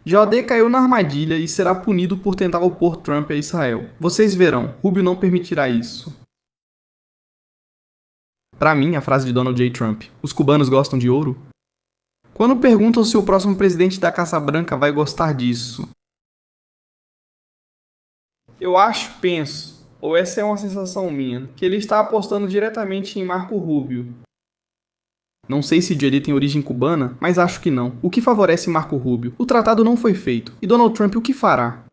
JD caiu na armadilha e será punido por tentar opor Trump a Israel. Vocês verão, Rubio não permitirá isso. Pra mim, a frase de Donald J. Trump, os cubanos gostam de ouro? Quando perguntam se o próximo presidente da Casa Branca vai gostar disso. Eu penso, ou essa é uma sensação minha, que ele está apostando diretamente em Marco Rubio. Não sei se JD tem origem cubana, mas acho que não. O que favorece Marco Rubio? O tratado não foi feito. E Donald Trump o que fará?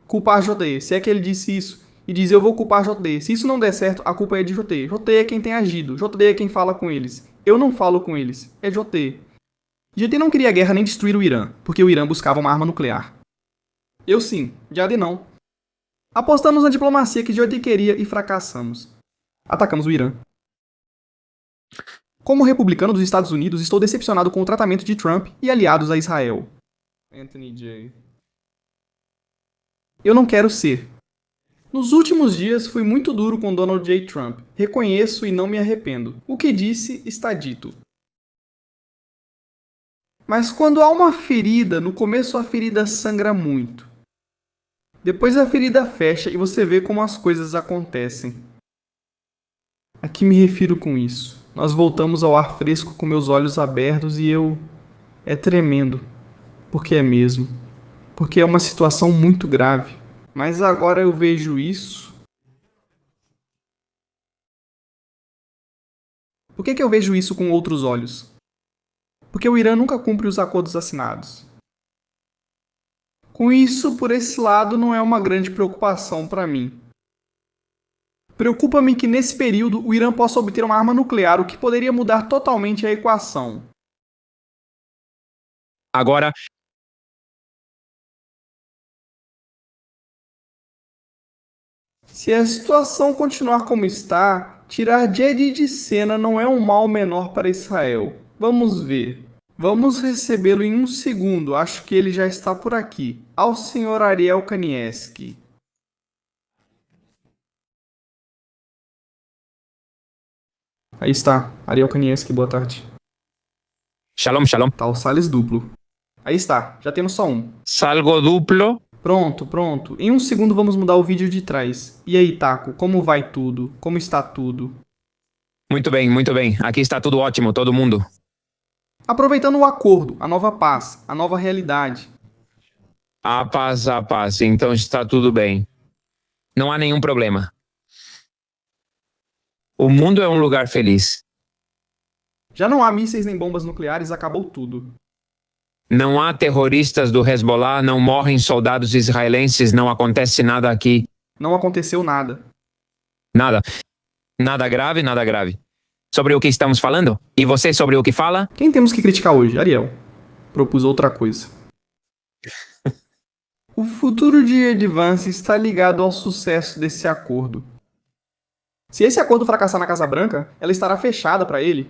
Culpar JD, se é que ele disse isso. E diz, eu vou culpar JD. Se isso não der certo, a culpa é de JD. JD é quem tem agido. JD é quem fala com eles. Eu não falo com eles. É JD. JD não queria guerra nem destruir o Irã, porque o Irã buscava uma arma nuclear. Eu sim, JD não. Apostamos na diplomacia que JD queria e fracassamos. Atacamos o Irã. Como republicano dos Estados Unidos, estou decepcionado com o tratamento de Trump e aliados a Israel. Anthony J. Eu não quero ser. Nos últimos dias fui muito duro com Donald J. Trump. Reconheço e não me arrependo. O que disse está dito. Mas quando há uma ferida, no começo a ferida sangra muito. Depois a ferida fecha e você vê como as coisas acontecem. A que me refiro com isso? Nós voltamos ao ar fresco com meus olhos abertos e eu... É tremendo. Porque é mesmo. Porque é uma situação muito grave. Mas agora eu vejo isso... Por que eu vejo isso com outros olhos? Porque o Irã nunca cumpre os acordos assinados. Com isso, por esse lado, não é uma grande preocupação para mim. Preocupa-me que nesse período o Irã possa obter uma arma nuclear, o que poderia mudar totalmente a equação. Agora, se a situação continuar como está, tirar JD de cena não é um mal menor para Israel. Vamos ver. Vamos recebê-lo em um segundo, acho que ele já está por aqui. Ao Sr. Ariel Kanievski. Aí está, Ariel Kanievski, boa tarde. Shalom, shalom. Tá o Salles duplo. Aí está, já temos só um. Salgo duplo. Pronto. Em um segundo vamos mudar o vídeo de trás. E aí, Taco, como vai tudo? Como está tudo? Muito bem. Aqui está tudo ótimo, todo mundo. Aproveitando o acordo, a nova paz, a nova realidade. A paz. Então está tudo bem. Não há nenhum problema. O mundo é um lugar feliz. Já não há mísseis nem bombas nucleares, acabou tudo. Não há terroristas do Hezbollah, não morrem soldados israelenses, não acontece nada aqui. Não aconteceu nada. Nada. Nada grave, nada grave. Sobre o que estamos falando? E você sobre o que fala? Quem temos que criticar hoje? Ariel. Propus outra coisa. O futuro de J.D. Vance está ligado ao sucesso desse acordo. Se esse acordo fracassar na Casa Branca, ela estará fechada para ele.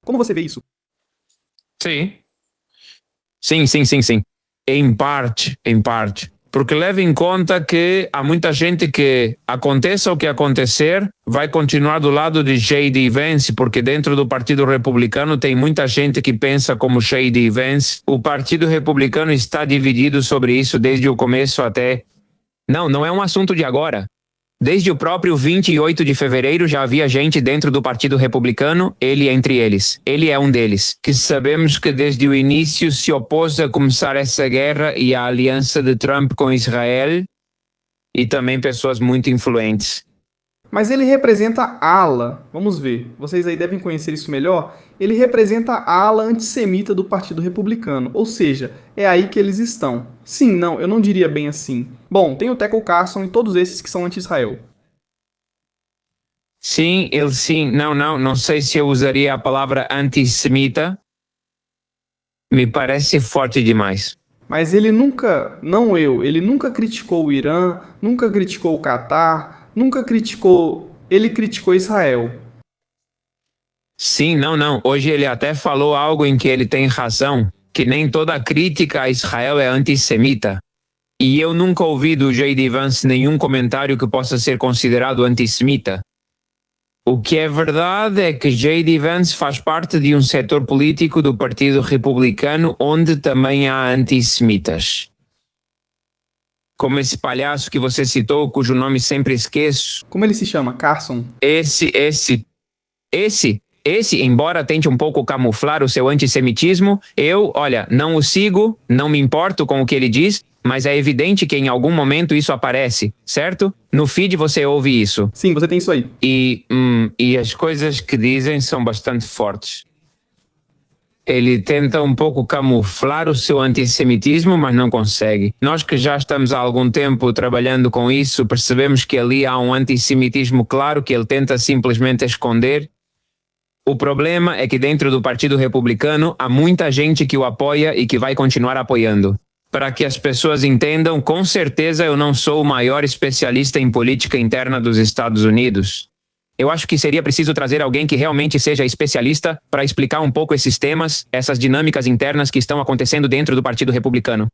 Como você vê isso? Sim. Sim. Em parte. Porque leve em conta que há muita gente que, aconteça o que acontecer, vai continuar do lado de J.D. Vance, porque dentro do Partido Republicano tem muita gente que pensa como J.D. Vance. O Partido Republicano está dividido sobre isso desde o começo até... Não é um assunto de agora. Desde o próprio 28 de fevereiro já havia gente dentro do Partido Republicano, ele entre eles. Ele é um deles, que sabemos que desde o início se opôs a começar essa guerra e a aliança de Trump com Israel, e também pessoas muito influentes. Mas ele representa a ala. Vamos ver, vocês aí devem conhecer isso melhor. Ele representa a ala antissemita do Partido Republicano, ou seja, é aí que eles estão. Sim, não, eu não diria bem assim. Bom, tem o Tucker Carlson e todos esses que são anti-Israel. Sim. Não sei se eu usaria a palavra antissemita. Me parece forte demais. Mas ele nunca criticou o Irã, nunca criticou o Catar, ele criticou Israel. Sim, não. Hoje ele até falou algo em que ele tem razão, que nem toda crítica a Israel é antissemita. E eu nunca ouvi do J.D. Vance nenhum comentário que possa ser considerado antissemita. O que é verdade é que J.D. Vance faz parte de um setor político do Partido Republicano onde também há antissemitas. Como esse palhaço que você citou, cujo nome sempre esqueço. Como ele se chama? Carson? Esse, embora tente um pouco camuflar o seu antissemitismo, não o sigo, não me importo com o que ele diz, mas é evidente que em algum momento isso aparece, certo? No feed você ouve isso. Sim, você tem isso aí. E as coisas que dizem são bastante fortes. Ele tenta um pouco camuflar o seu antissemitismo, mas não consegue. Nós que já estamos há algum tempo trabalhando com isso, percebemos que ali há um antissemitismo claro que ele tenta simplesmente esconder. O problema é que dentro do Partido Republicano há muita gente que o apoia e que vai continuar apoiando. Para que as pessoas entendam, com certeza eu não sou o maior especialista em política interna dos Estados Unidos. Eu acho que seria preciso trazer alguém que realmente seja especialista para explicar um pouco esses temas, essas dinâmicas internas que estão acontecendo dentro do Partido Republicano.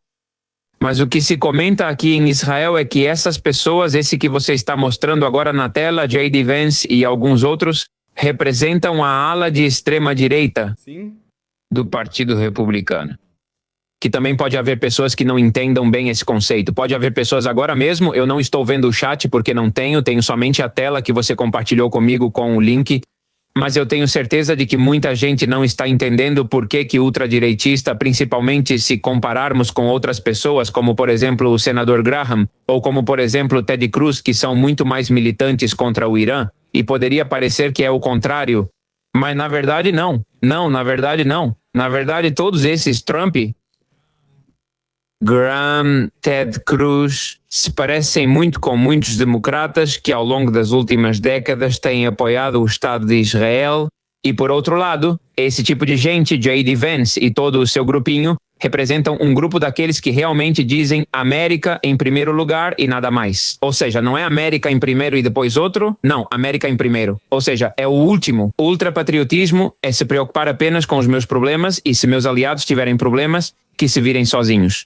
Mas o que se comenta aqui em Israel é que essas pessoas, esse que você está mostrando agora na tela, J.D. Vance e alguns outros, representam a ala de extrema-direita do Partido Republicano. Que também pode haver pessoas que não entendam bem esse conceito. Pode haver pessoas agora mesmo, eu não estou vendo o chat porque não tenho somente a tela que você compartilhou comigo com o link, mas eu tenho certeza de que muita gente não está entendendo por que ultradireitista, principalmente se compararmos com outras pessoas, como por exemplo o senador Graham, ou como por exemplo Ted Cruz, que são muito mais militantes contra o Irã, e poderia parecer que é o contrário, mas na verdade não. Na verdade todos esses, Trump, Graham, Ted Cruz, se parecem muito com muitos democratas que ao longo das últimas décadas têm apoiado o Estado de Israel. E por outro lado, esse tipo de gente, J.D. Vance e todo o seu grupinho, representam um grupo daqueles que realmente dizem América em primeiro lugar e nada mais. Ou seja, não é América em primeiro e depois outro, não, América em primeiro. Ou seja, é o último. O ultrapatriotismo é se preocupar apenas com os meus problemas e se meus aliados tiverem problemas, que se virem sozinhos.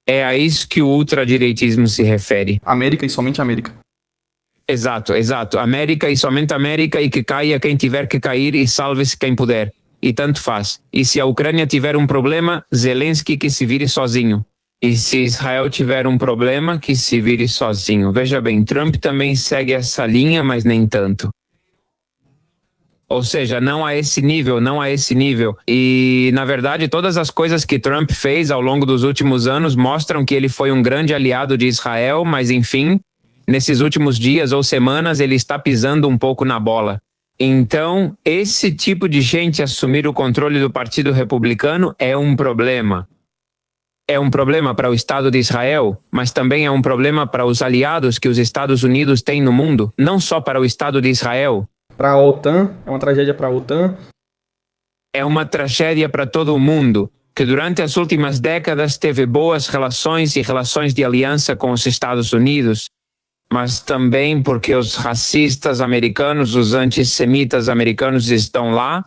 É a isso que o ultradireitismo se refere. América e somente América. Exato. América e somente América, e que caia quem tiver que cair e salve-se quem puder. E tanto faz. E se a Ucrânia tiver um problema, Zelensky que se vire sozinho. E se Israel tiver um problema, que se vire sozinho. Veja bem, Trump também segue essa linha, mas nem tanto. Ou seja, não a esse nível, não a esse nível. E, na verdade, todas as coisas que Trump fez ao longo dos últimos anos mostram que ele foi um grande aliado de Israel, mas, enfim, nesses últimos dias ou semanas ele está pisando um pouco na bola. Então, esse tipo de gente assumir o controle do Partido Republicano é um problema. É um problema para o Estado de Israel, mas também é um problema para os aliados que os Estados Unidos têm no mundo, não só para o Estado de Israel. Para a OTAN, é uma tragédia para a OTAN. É uma tragédia para todo o mundo, que durante as últimas décadas teve boas relações e relações de aliança com os Estados Unidos, mas também porque os racistas americanos, os antissemitas americanos estão lá.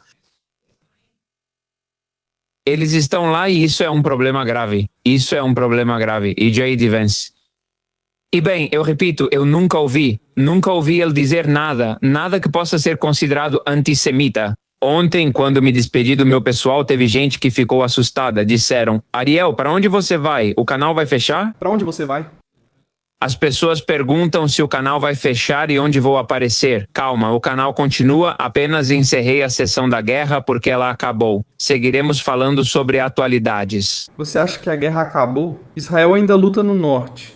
Eles estão lá e isso é um problema grave. Isso é um problema grave. E J.D. Vance. E bem, eu repito, eu nunca ouvi ele dizer nada que possa ser considerado antissemita. Ontem, quando me despedi do meu pessoal, teve gente que ficou assustada. Disseram, Ariel, para onde você vai? O canal vai fechar? Para onde você vai? As pessoas perguntam se o canal vai fechar e onde vou aparecer. Calma, o canal continua, apenas encerrei a sessão da guerra porque ela acabou. Seguiremos falando sobre atualidades. Você acha que a guerra acabou? Israel ainda luta no norte.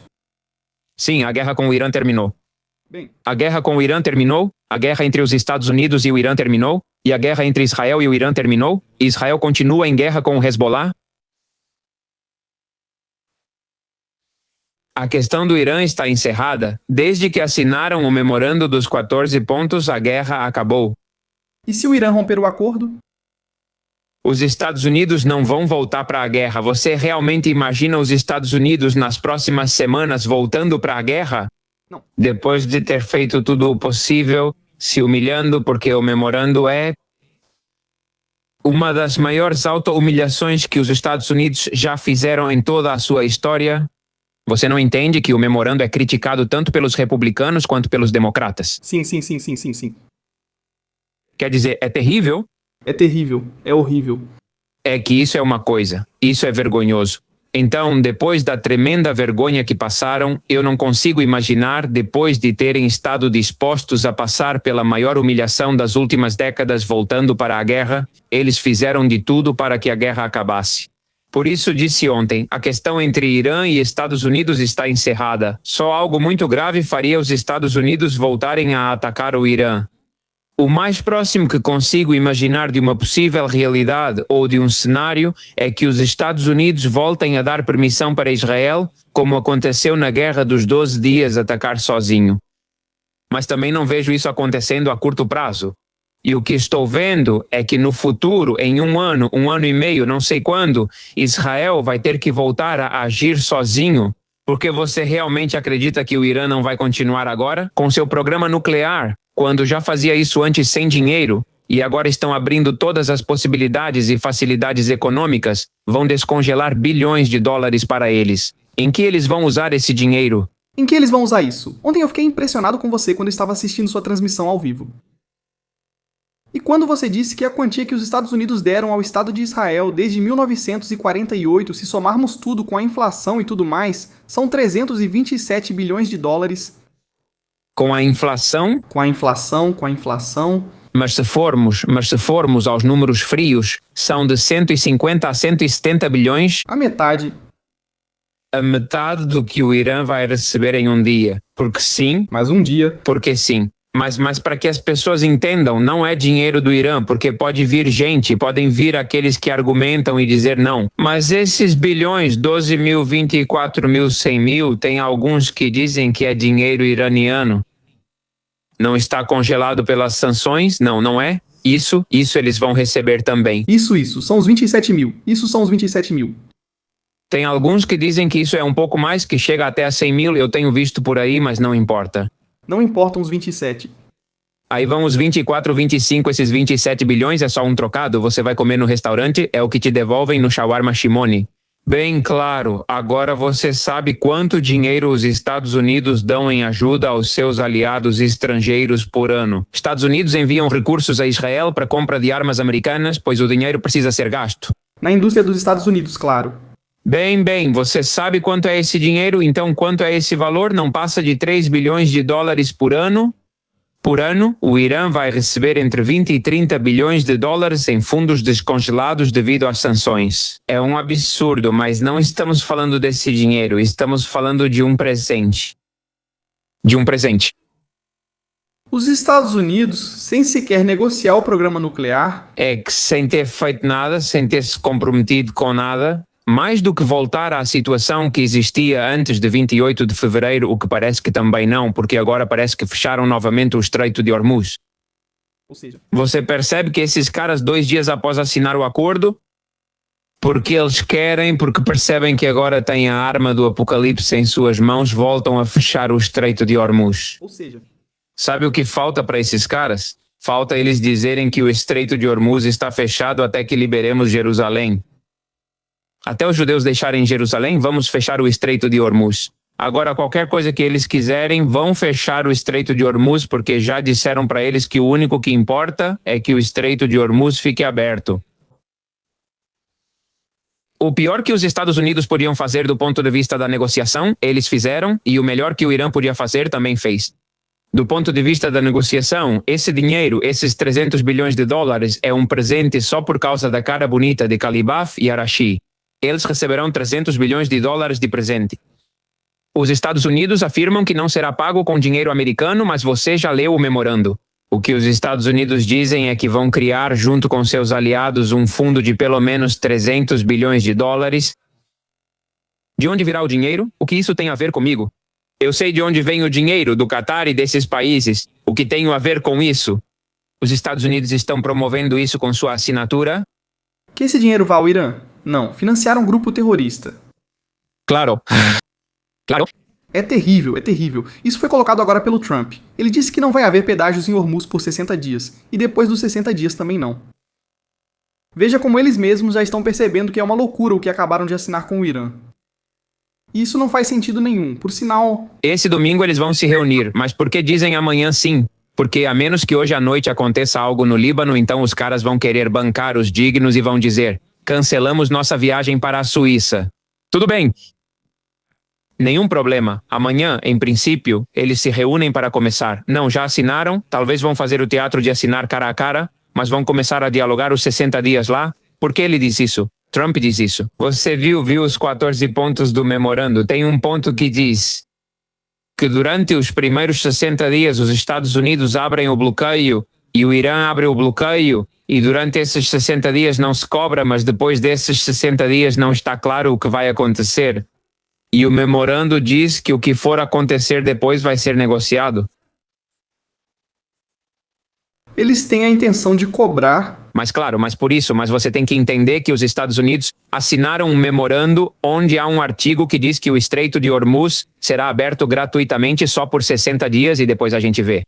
Sim, a guerra com o Irã terminou. Bem, A guerra com o Irã terminou, a guerra entre os Estados Unidos e o Irã terminou, e a guerra entre Israel e o Irã terminou, e Israel continua em guerra com o Hezbollah. A questão do Irã está encerrada. Desde que assinaram o memorando dos 14 pontos, a guerra acabou. e se o Irã romper o acordo? Os Estados Unidos não vão voltar para a guerra. Você realmente imagina os Estados Unidos nas próximas semanas voltando para a guerra? Não. Depois de ter feito tudo o possível, se humilhando, porque o memorando é uma das maiores auto-humilhações que os Estados Unidos já fizeram em toda a sua história. Você não entende que o memorando é criticado tanto pelos republicanos quanto pelos democratas? Sim. Quer dizer, é terrível? É terrível, é horrível. É que isso é uma coisa, isso é vergonhoso. Então, depois da tremenda vergonha que passaram, eu não consigo imaginar, depois de terem estado dispostos a passar pela maior humilhação das últimas décadas voltando para a guerra, eles fizeram de tudo para que a guerra acabasse. Por isso disse ontem, a questão entre Irã e Estados Unidos está encerrada. Só algo muito grave faria os Estados Unidos voltarem a atacar o Irã. O mais próximo que consigo imaginar de uma possível realidade ou de um cenário é que os Estados Unidos voltem a dar permissão para Israel, como aconteceu na Guerra dos 12 Dias, atacar sozinho. Mas também não vejo isso acontecendo a curto prazo. E o que estou vendo é que no futuro, em um ano e meio, não sei quando, Israel vai ter que voltar a agir sozinho. Porque você realmente acredita que o Irã não vai continuar agora com seu programa nuclear, quando já fazia isso antes sem dinheiro, e agora estão abrindo todas as possibilidades e facilidades econômicas, vão descongelar bilhões de dólares para eles. Em que eles vão usar esse dinheiro? Em que eles vão usar isso? Ontem eu fiquei impressionado com você quando estava assistindo sua transmissão ao vivo. E quando você disse que a quantia que os Estados Unidos deram ao Estado de Israel desde 1948, se somarmos tudo com a inflação e tudo mais, são 327 bilhões de dólares. Com a inflação? Com a inflação. Mas se formos aos números frios, são de 150 a 170 bilhões. A metade. A metade do que o Irã vai receber em um dia. Porque sim. Mais um dia. Porque sim. Mas para que as pessoas entendam, não é dinheiro do Irã, porque pode vir gente, podem vir aqueles que argumentam e dizer não. Mas esses bilhões, 12 mil, 24 mil, 100 mil, tem alguns que dizem que é dinheiro iraniano. Não está congelado pelas sanções? Não é? Isso eles vão receber também. Isso, são os 27 mil. Isso são os 27 mil. Tem alguns que dizem que isso é um pouco mais, que chega até a 100 mil, eu tenho visto por aí, mas não importa. Não importam os 27. Aí vão os 24, 25, esses 27 bilhões é só um trocado, você vai comer no restaurante, é o que te devolvem no shawarma Shimoni. Bem claro, agora você sabe quanto dinheiro os Estados Unidos dão em ajuda aos seus aliados estrangeiros por ano. Estados Unidos enviam recursos a Israel para compra de armas americanas, pois o dinheiro precisa ser gasto. Na indústria dos Estados Unidos, claro. Bem, você sabe quanto é esse dinheiro? Então, quanto é esse valor? Não passa de 3 bilhões de dólares por ano? Por ano, o Irã vai receber entre 20 e 30 bilhões de dólares em fundos descongelados devido às sanções. É um absurdo, mas não estamos falando desse dinheiro, estamos falando de um presente. De um presente. Os Estados Unidos, sem sequer negociar o programa nuclear, É que sem ter feito nada, sem ter se comprometido com nada, mais do que voltar à situação que existia antes de 28 de fevereiro, o que parece que também não, porque agora parece que fecharam novamente o Estreito de Hormuz. ou seja, Você percebe que esses caras, 2 dias após assinar o acordo, porque eles querem, porque percebem que agora têm a arma do apocalipse em suas mãos, voltam a fechar o Estreito de Hormuz. ou seja, Sabe o que falta para esses caras? Falta eles dizerem que o Estreito de Hormuz está fechado até que liberemos Jerusalém. Até os judeus deixarem Jerusalém, vamos fechar o Estreito de Hormuz. Agora, qualquer coisa que eles quiserem, vão fechar o Estreito de Hormuz, porque já disseram para eles que o único que importa é que o Estreito de Hormuz fique aberto. O pior que os Estados Unidos podiam fazer do ponto de vista da negociação, eles fizeram, e o melhor que o Irã podia fazer também fez. Do ponto de vista da negociação, esse dinheiro, esses 300 bilhões de dólares, é um presente só por causa da cara bonita de Kalibaf e Arashi. Eles receberão 300 bilhões de dólares de presente. Os Estados Unidos afirmam que não será pago com dinheiro americano, mas você já leu o memorando. O que os Estados Unidos dizem é que vão criar, junto com seus aliados, um fundo de pelo menos 300 bilhões de dólares. De onde virá o dinheiro? O que isso tem a ver comigo? Eu sei de onde vem o dinheiro, do Catar e desses países. O que tenho a ver com isso? Os Estados Unidos estão promovendo isso com sua assinatura? que esse dinheiro vá ao Irã? Não, financiar um grupo terrorista. Claro. Claro. É terrível, é terrível. Isso foi colocado agora pelo Trump. Ele disse que não vai haver pedágios em Hormuz por 60 dias, e depois dos 60 dias também não. Veja como eles mesmos já estão percebendo que é uma loucura o que acabaram de assinar com o Irã. E isso não faz sentido nenhum, por sinal... Esse domingo eles vão se reunir, mas por que dizem amanhã sim? Porque a menos que hoje à noite aconteça algo no Líbano, então os caras vão querer bancar os dignos e vão dizer: cancelamos nossa viagem para a Suíça. Tudo bem. Nenhum problema. Amanhã, em princípio, eles se reúnem para começar. Não, já assinaram, talvez vão fazer o teatro de assinar cara a cara, mas vão começar a dialogar os 60 dias lá. Por que ele diz isso? Trump diz isso. Você viu os 14 pontos do memorando. Tem um ponto que diz que durante os primeiros 60 dias os Estados Unidos abrem o bloqueio e o Irã abre o bloqueio e durante esses 60 dias não se cobra, mas depois desses 60 dias não está claro o que vai acontecer. E o memorando diz que o que for acontecer depois vai ser negociado. Eles têm a intenção de cobrar... Mas claro, mas você tem que entender que os Estados Unidos assinaram um memorando onde há um artigo que diz que o Estreito de Hormuz será aberto gratuitamente só por 60 dias e depois a gente vê.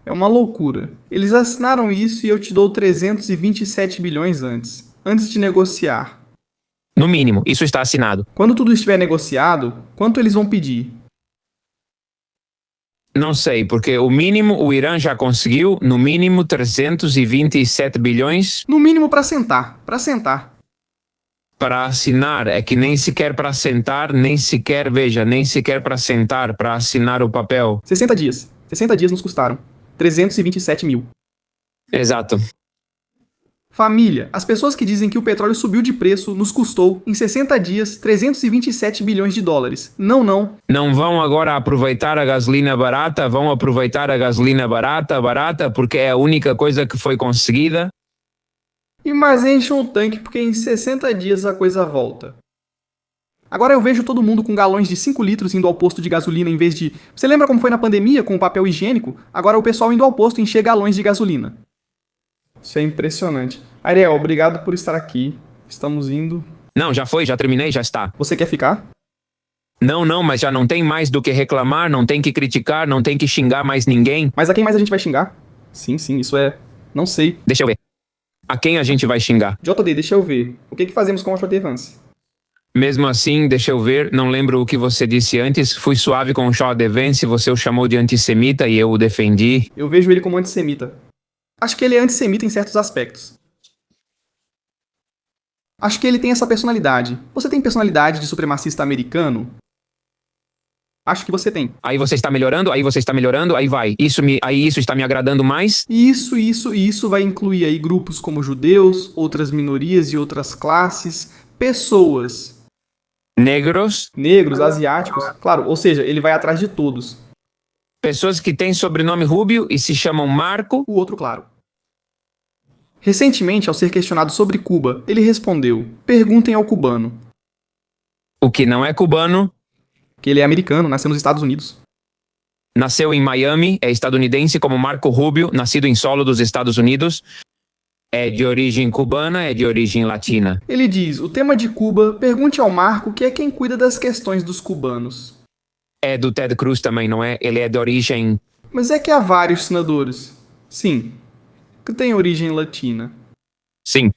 É uma loucura. Eles assinaram isso e eu te dou 327 bilhões antes de negociar. No mínimo, isso está assinado. Quando tudo estiver negociado, quanto eles vão pedir? Não sei, porque o mínimo o Irã já conseguiu, no mínimo 327 bilhões. No mínimo para sentar, Para assinar, é que nem sequer para sentar, nem sequer para sentar, para assinar o papel. 60 dias. 60 dias nos custaram. 327 mil. Exato. Família, as pessoas que dizem que o petróleo subiu de preço nos custou, em 60 dias, 327 bilhões de dólares. Não. Não vão agora aproveitar a gasolina barata, vão aproveitar a gasolina barata, porque é a única coisa que foi conseguida. E mais enchem o tanque porque em 60 dias a coisa volta. Agora eu vejo todo mundo com galões de 5 litros indo ao posto de gasolina em vez de... Você lembra como foi na pandemia com o papel higiênico? Agora o pessoal indo ao posto encher galões de gasolina. Isso é impressionante. Ariel, obrigado por estar aqui. Estamos indo. Não, já foi, já terminei, já está. Você quer ficar? Não, mas já não tem mais do que reclamar, não tem que criticar, não tem que xingar mais ninguém. Mas a quem mais a gente vai xingar? Sim, isso é... Não sei. Deixa eu ver. A quem a gente vai xingar? JD, deixa eu ver. O que fazemos com a JD Vance? Mesmo assim, deixa eu ver, não lembro o que você disse antes. Fui suave com o JD Vance, você o chamou de antissemita e eu o defendi. Eu vejo ele como antissemita. Acho que ele é antissemita em certos aspectos. Acho que ele tem essa personalidade. Você tem personalidade de supremacista americano? Acho que você tem. Aí você está melhorando, aí você está melhorando, aí vai. Isso está me agradando mais. Isso vai incluir aí grupos como judeus, outras minorias e outras classes, pessoas. Negros. Negros, asiáticos, claro, ou seja, ele vai atrás de todos. Pessoas que têm sobrenome Rubio e se chamam Marco. O outro, claro. Recentemente, ao ser questionado sobre Cuba, ele respondeu: perguntem ao cubano. O que não é cubano. Que ele é americano, nasceu nos Estados Unidos. Nasceu em Miami, é estadunidense como Marco Rubio, nascido em solo dos Estados Unidos. É de origem cubana, é de origem latina. Ele diz: o tema de Cuba, pergunte ao Marco, que é quem cuida das questões dos cubanos. É do Ted Cruz também, não é? Ele é de origem... Mas é que há vários senadores. Sim, que tem origem latina. Sim.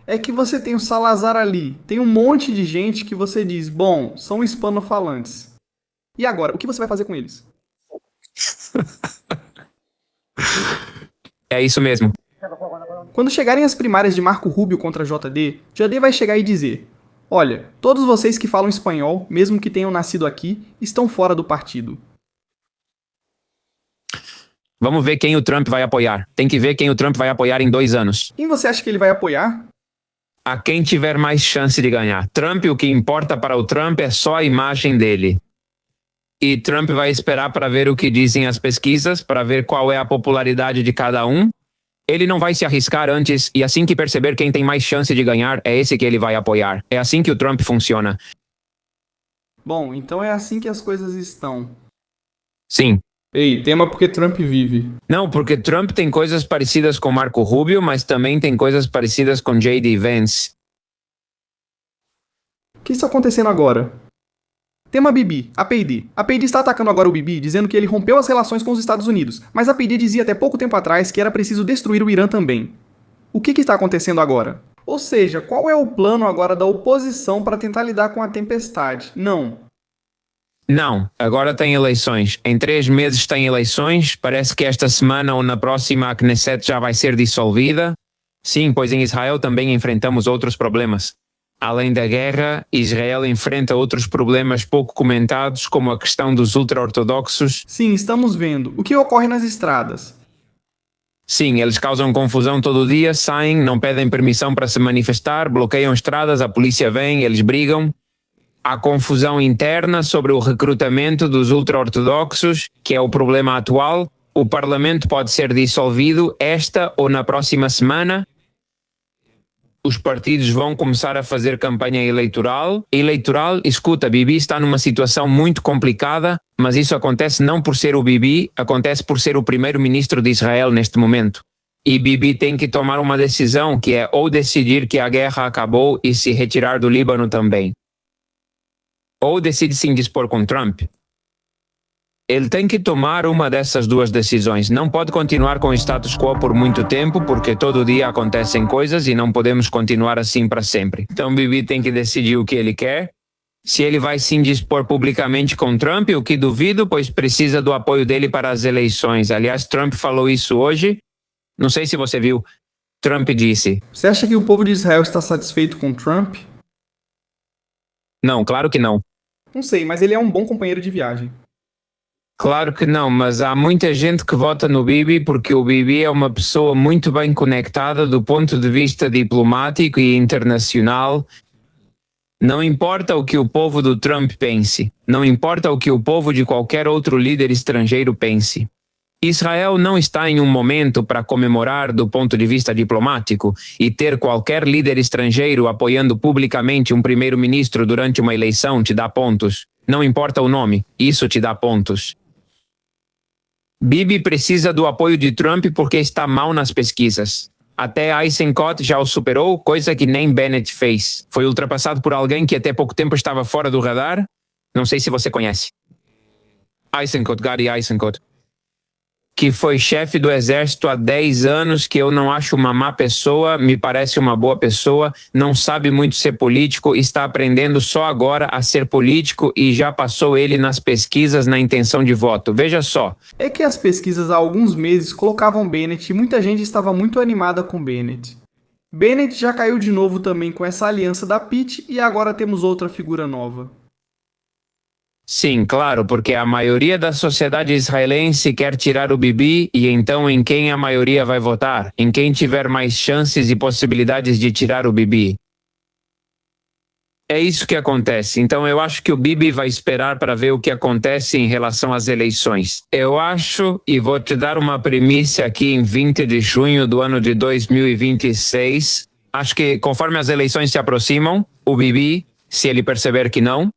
É que você tem o Salazar ali. Tem um monte de gente que você diz, bom, são hispanofalantes. E agora, o que você vai fazer com eles? É isso mesmo. Quando chegarem as primárias de Marco Rubio contra JD, JD vai chegar e dizer: olha, todos vocês que falam espanhol, mesmo que tenham nascido aqui, estão fora do partido. Vamos ver quem o Trump vai apoiar. Tem que ver quem o Trump vai apoiar em 2 anos. Quem você acha que ele vai apoiar? A quem tiver mais chance de ganhar. Trump, o que importa para o Trump é só a imagem dele. E Trump vai esperar para ver o que dizem as pesquisas, para ver qual é a popularidade de cada um. Ele não vai se arriscar antes, e assim que perceber quem tem mais chance de ganhar, é esse que ele vai apoiar. É assim que o Trump funciona. Bom, então é assim que as coisas estão. Sim. Ei, tema porque Trump vive. Não, porque Trump tem coisas parecidas com Marco Rubio, mas também tem coisas parecidas com J.D. Vance. O que está acontecendo agora? Tema Bibi, a Peidi. A Peidi está atacando agora o Bibi, dizendo que ele rompeu as relações com os Estados Unidos, mas a Peidi dizia até pouco tempo atrás que era preciso destruir o Irã também. O que está acontecendo agora? Ou seja, qual é o plano agora da oposição para tentar lidar com a tempestade? Não, agora tem eleições. Em 3 meses tem eleições. Parece que esta semana ou na próxima a Knesset já vai ser dissolvida. Sim, pois em Israel também enfrentamos outros problemas. Além da guerra, Israel enfrenta outros problemas pouco comentados, como a questão dos ultra-ortodoxos. Sim, estamos vendo. O que ocorre nas estradas? Sim, eles causam confusão todo dia, saem, não pedem permissão para se manifestar, bloqueiam estradas, a polícia vem, eles brigam. Há confusão interna sobre o recrutamento dos ultra-ortodoxos, que é o problema atual. O parlamento pode ser dissolvido esta ou na próxima semana. Os partidos vão começar a fazer campanha eleitoral. Escuta, Bibi está numa situação muito complicada, mas isso acontece não por ser o Bibi, acontece por ser o primeiro-ministro de Israel neste momento. E Bibi tem que tomar uma decisão, que é ou decidir que a guerra acabou e se retirar do Líbano também. Ou decide se indispor com Trump. Ele tem que tomar uma dessas 2 decisões. Não pode continuar com o status quo por muito tempo, porque todo dia acontecem coisas e não podemos continuar assim para sempre. Então Bibi tem que decidir o que ele quer. Se ele vai se indispor publicamente com Trump, o que duvido, pois precisa do apoio dele para as eleições. Aliás, Trump falou isso hoje. Não sei se você viu. Trump disse: você acha que o povo de Israel está satisfeito com Trump? Não, claro que não. Não sei, mas ele é um bom companheiro de viagem. Claro que não, mas há muita gente que vota no Bibi porque o Bibi é uma pessoa muito bem conectada do ponto de vista diplomático e internacional. Não importa o que o povo do Trump pense, não importa o que o povo de qualquer outro líder estrangeiro pense. Israel não está em um momento para comemorar do ponto de vista diplomático e ter qualquer líder estrangeiro apoiando publicamente um primeiro-ministro durante uma eleição te dá pontos. Não importa o nome, isso te dá pontos. Bibi precisa do apoio de Trump porque está mal nas pesquisas. Até Eisenkot já o superou, coisa que nem Bennett fez. Foi ultrapassado por alguém que até pouco tempo estava fora do radar. Não sei se você conhece. Eisenkot, Gary Eisenkot. Que foi chefe do exército há 10 anos, que eu não acho uma má pessoa, me parece uma boa pessoa, não sabe muito ser político, está aprendendo só agora a ser político e já passou ele nas pesquisas na intenção de voto. Veja só. É que as pesquisas há alguns meses colocavam Bennett e muita gente estava muito animada com Bennett. Bennett já caiu de novo também com essa aliança da Pitt e agora temos outra figura nova. Sim, claro, porque a maioria da sociedade israelense quer tirar o Bibi e então em quem a maioria vai votar? Em quem tiver mais chances e possibilidades de tirar o Bibi. É isso que acontece. Então eu acho que o Bibi vai esperar para ver o que acontece em relação às eleições. Eu acho, e vou te dar uma premissa aqui em 20 de junho do ano de 2026, acho que conforme as eleições se aproximam, o Bibi, se ele perceber que não,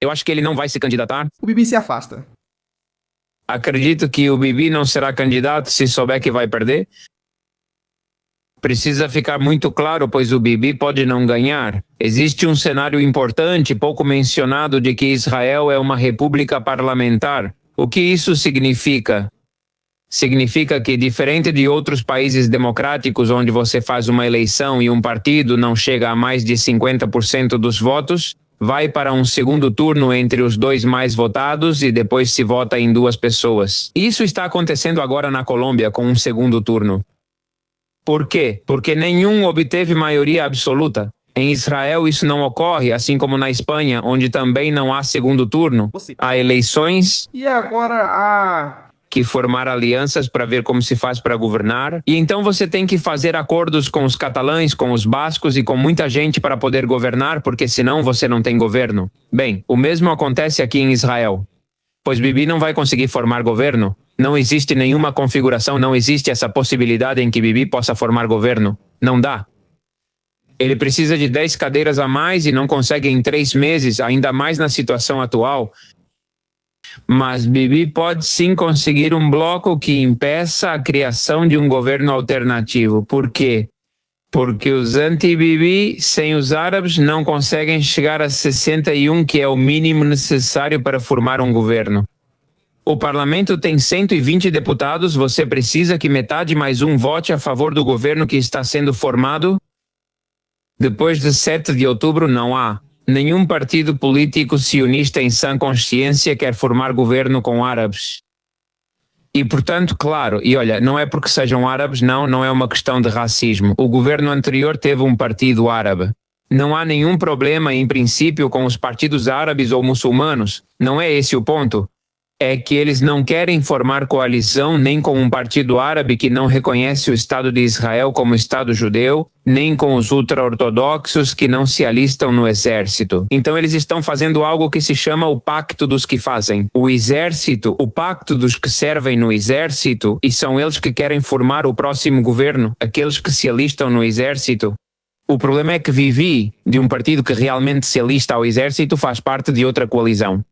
eu acho que ele não vai se candidatar. O Bibi se afasta. Acredito que o Bibi não será candidato se souber que vai perder. Precisa ficar muito claro, pois o Bibi pode não ganhar. Existe um cenário importante, pouco mencionado, de que Israel é uma república parlamentar. O que isso significa? Significa que, diferente de outros países democráticos onde você faz uma eleição e um partido não chega a mais de 50% dos votos, vai para um segundo turno entre os dois mais votados e depois se vota em duas pessoas. Isso está acontecendo agora na Colômbia com um segundo turno. Por quê? Porque nenhum obteve maioria absoluta. Em Israel isso não ocorre, assim como na Espanha, onde também não há segundo turno. Há eleições E agora que formar alianças para ver como se faz para governar. E então você tem que fazer acordos com os catalães, com os bascos e com muita gente para poder governar, porque senão você não tem governo. Bem, o mesmo acontece aqui em Israel. Pois Bibi não vai conseguir formar governo. Não existe nenhuma configuração, não existe essa possibilidade em que Bibi possa formar governo. Não dá. Ele precisa de 10 cadeiras a mais e não consegue em 3 meses, ainda mais na situação atual. Mas Bibi pode sim conseguir um bloco que impeça a criação de um governo alternativo. Por quê? Porque os anti-Bibi, sem os árabes, não conseguem chegar a 61, que é o mínimo necessário para formar um governo. O parlamento tem 120 deputados, você precisa que metade mais um vote a favor do governo que está sendo formado? Depois de 7 de outubro não há. Nenhum partido político sionista em sã consciência quer formar governo com árabes. E portanto, claro, e olha, não é porque sejam árabes, não é uma questão de racismo. O governo anterior teve um partido árabe. Não há nenhum problema em princípio com os partidos árabes ou muçulmanos. Não é esse o ponto. É que eles não querem formar coalizão nem com um partido árabe que não reconhece o Estado de Israel como Estado judeu, nem com os ultra-ortodoxos que não se alistam no exército. Então eles estão fazendo algo que se chama o pacto dos que fazem. O exército, o pacto dos que servem no exército, e são eles que querem formar o próximo governo, aqueles que se alistam no exército. O problema é que Bibi, de um partido que realmente se alista ao exército, faz parte de outra coalizão.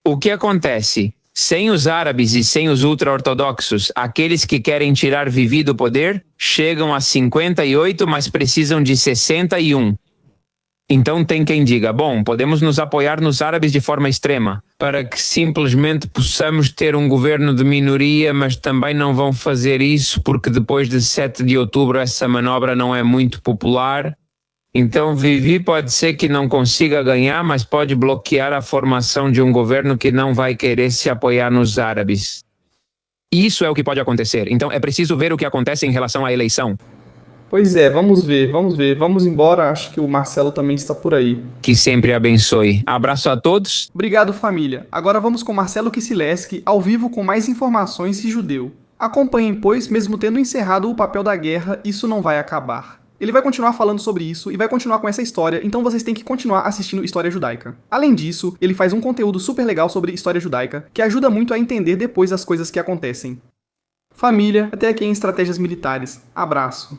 O que acontece? Sem os árabes e sem os ultra-ortodoxos, aqueles que querem tirar Bibi do poder, chegam a 58, mas precisam de 61. Então tem quem diga, bom, podemos nos apoiar nos árabes de forma extrema, para que simplesmente possamos ter um governo de minoria, mas também não vão fazer isso porque depois de 7 de outubro essa manobra não é muito popular. Então Bibi pode ser que não consiga ganhar, mas pode bloquear a formação de um governo que não vai querer se apoiar nos árabes. Isso é o que pode acontecer. Então é preciso ver o que acontece em relação à eleição. Pois é, vamos ver. Vamos embora, acho que o Marcelo também está por aí. Que sempre abençoe. Abraço a todos. Obrigado, família. Agora vamos com Marcelo Kisileski, ao vivo com mais informações de judeu. Acompanhem, pois, mesmo tendo encerrado o papel da guerra, isso não vai acabar. Ele vai continuar falando sobre isso e vai continuar com essa história, então vocês têm que continuar assistindo História Judaica. Além disso, ele faz um conteúdo super legal sobre História Judaica, que ajuda muito a entender depois as coisas que acontecem. Família, até aqui em Estratégias Militares. Abraço.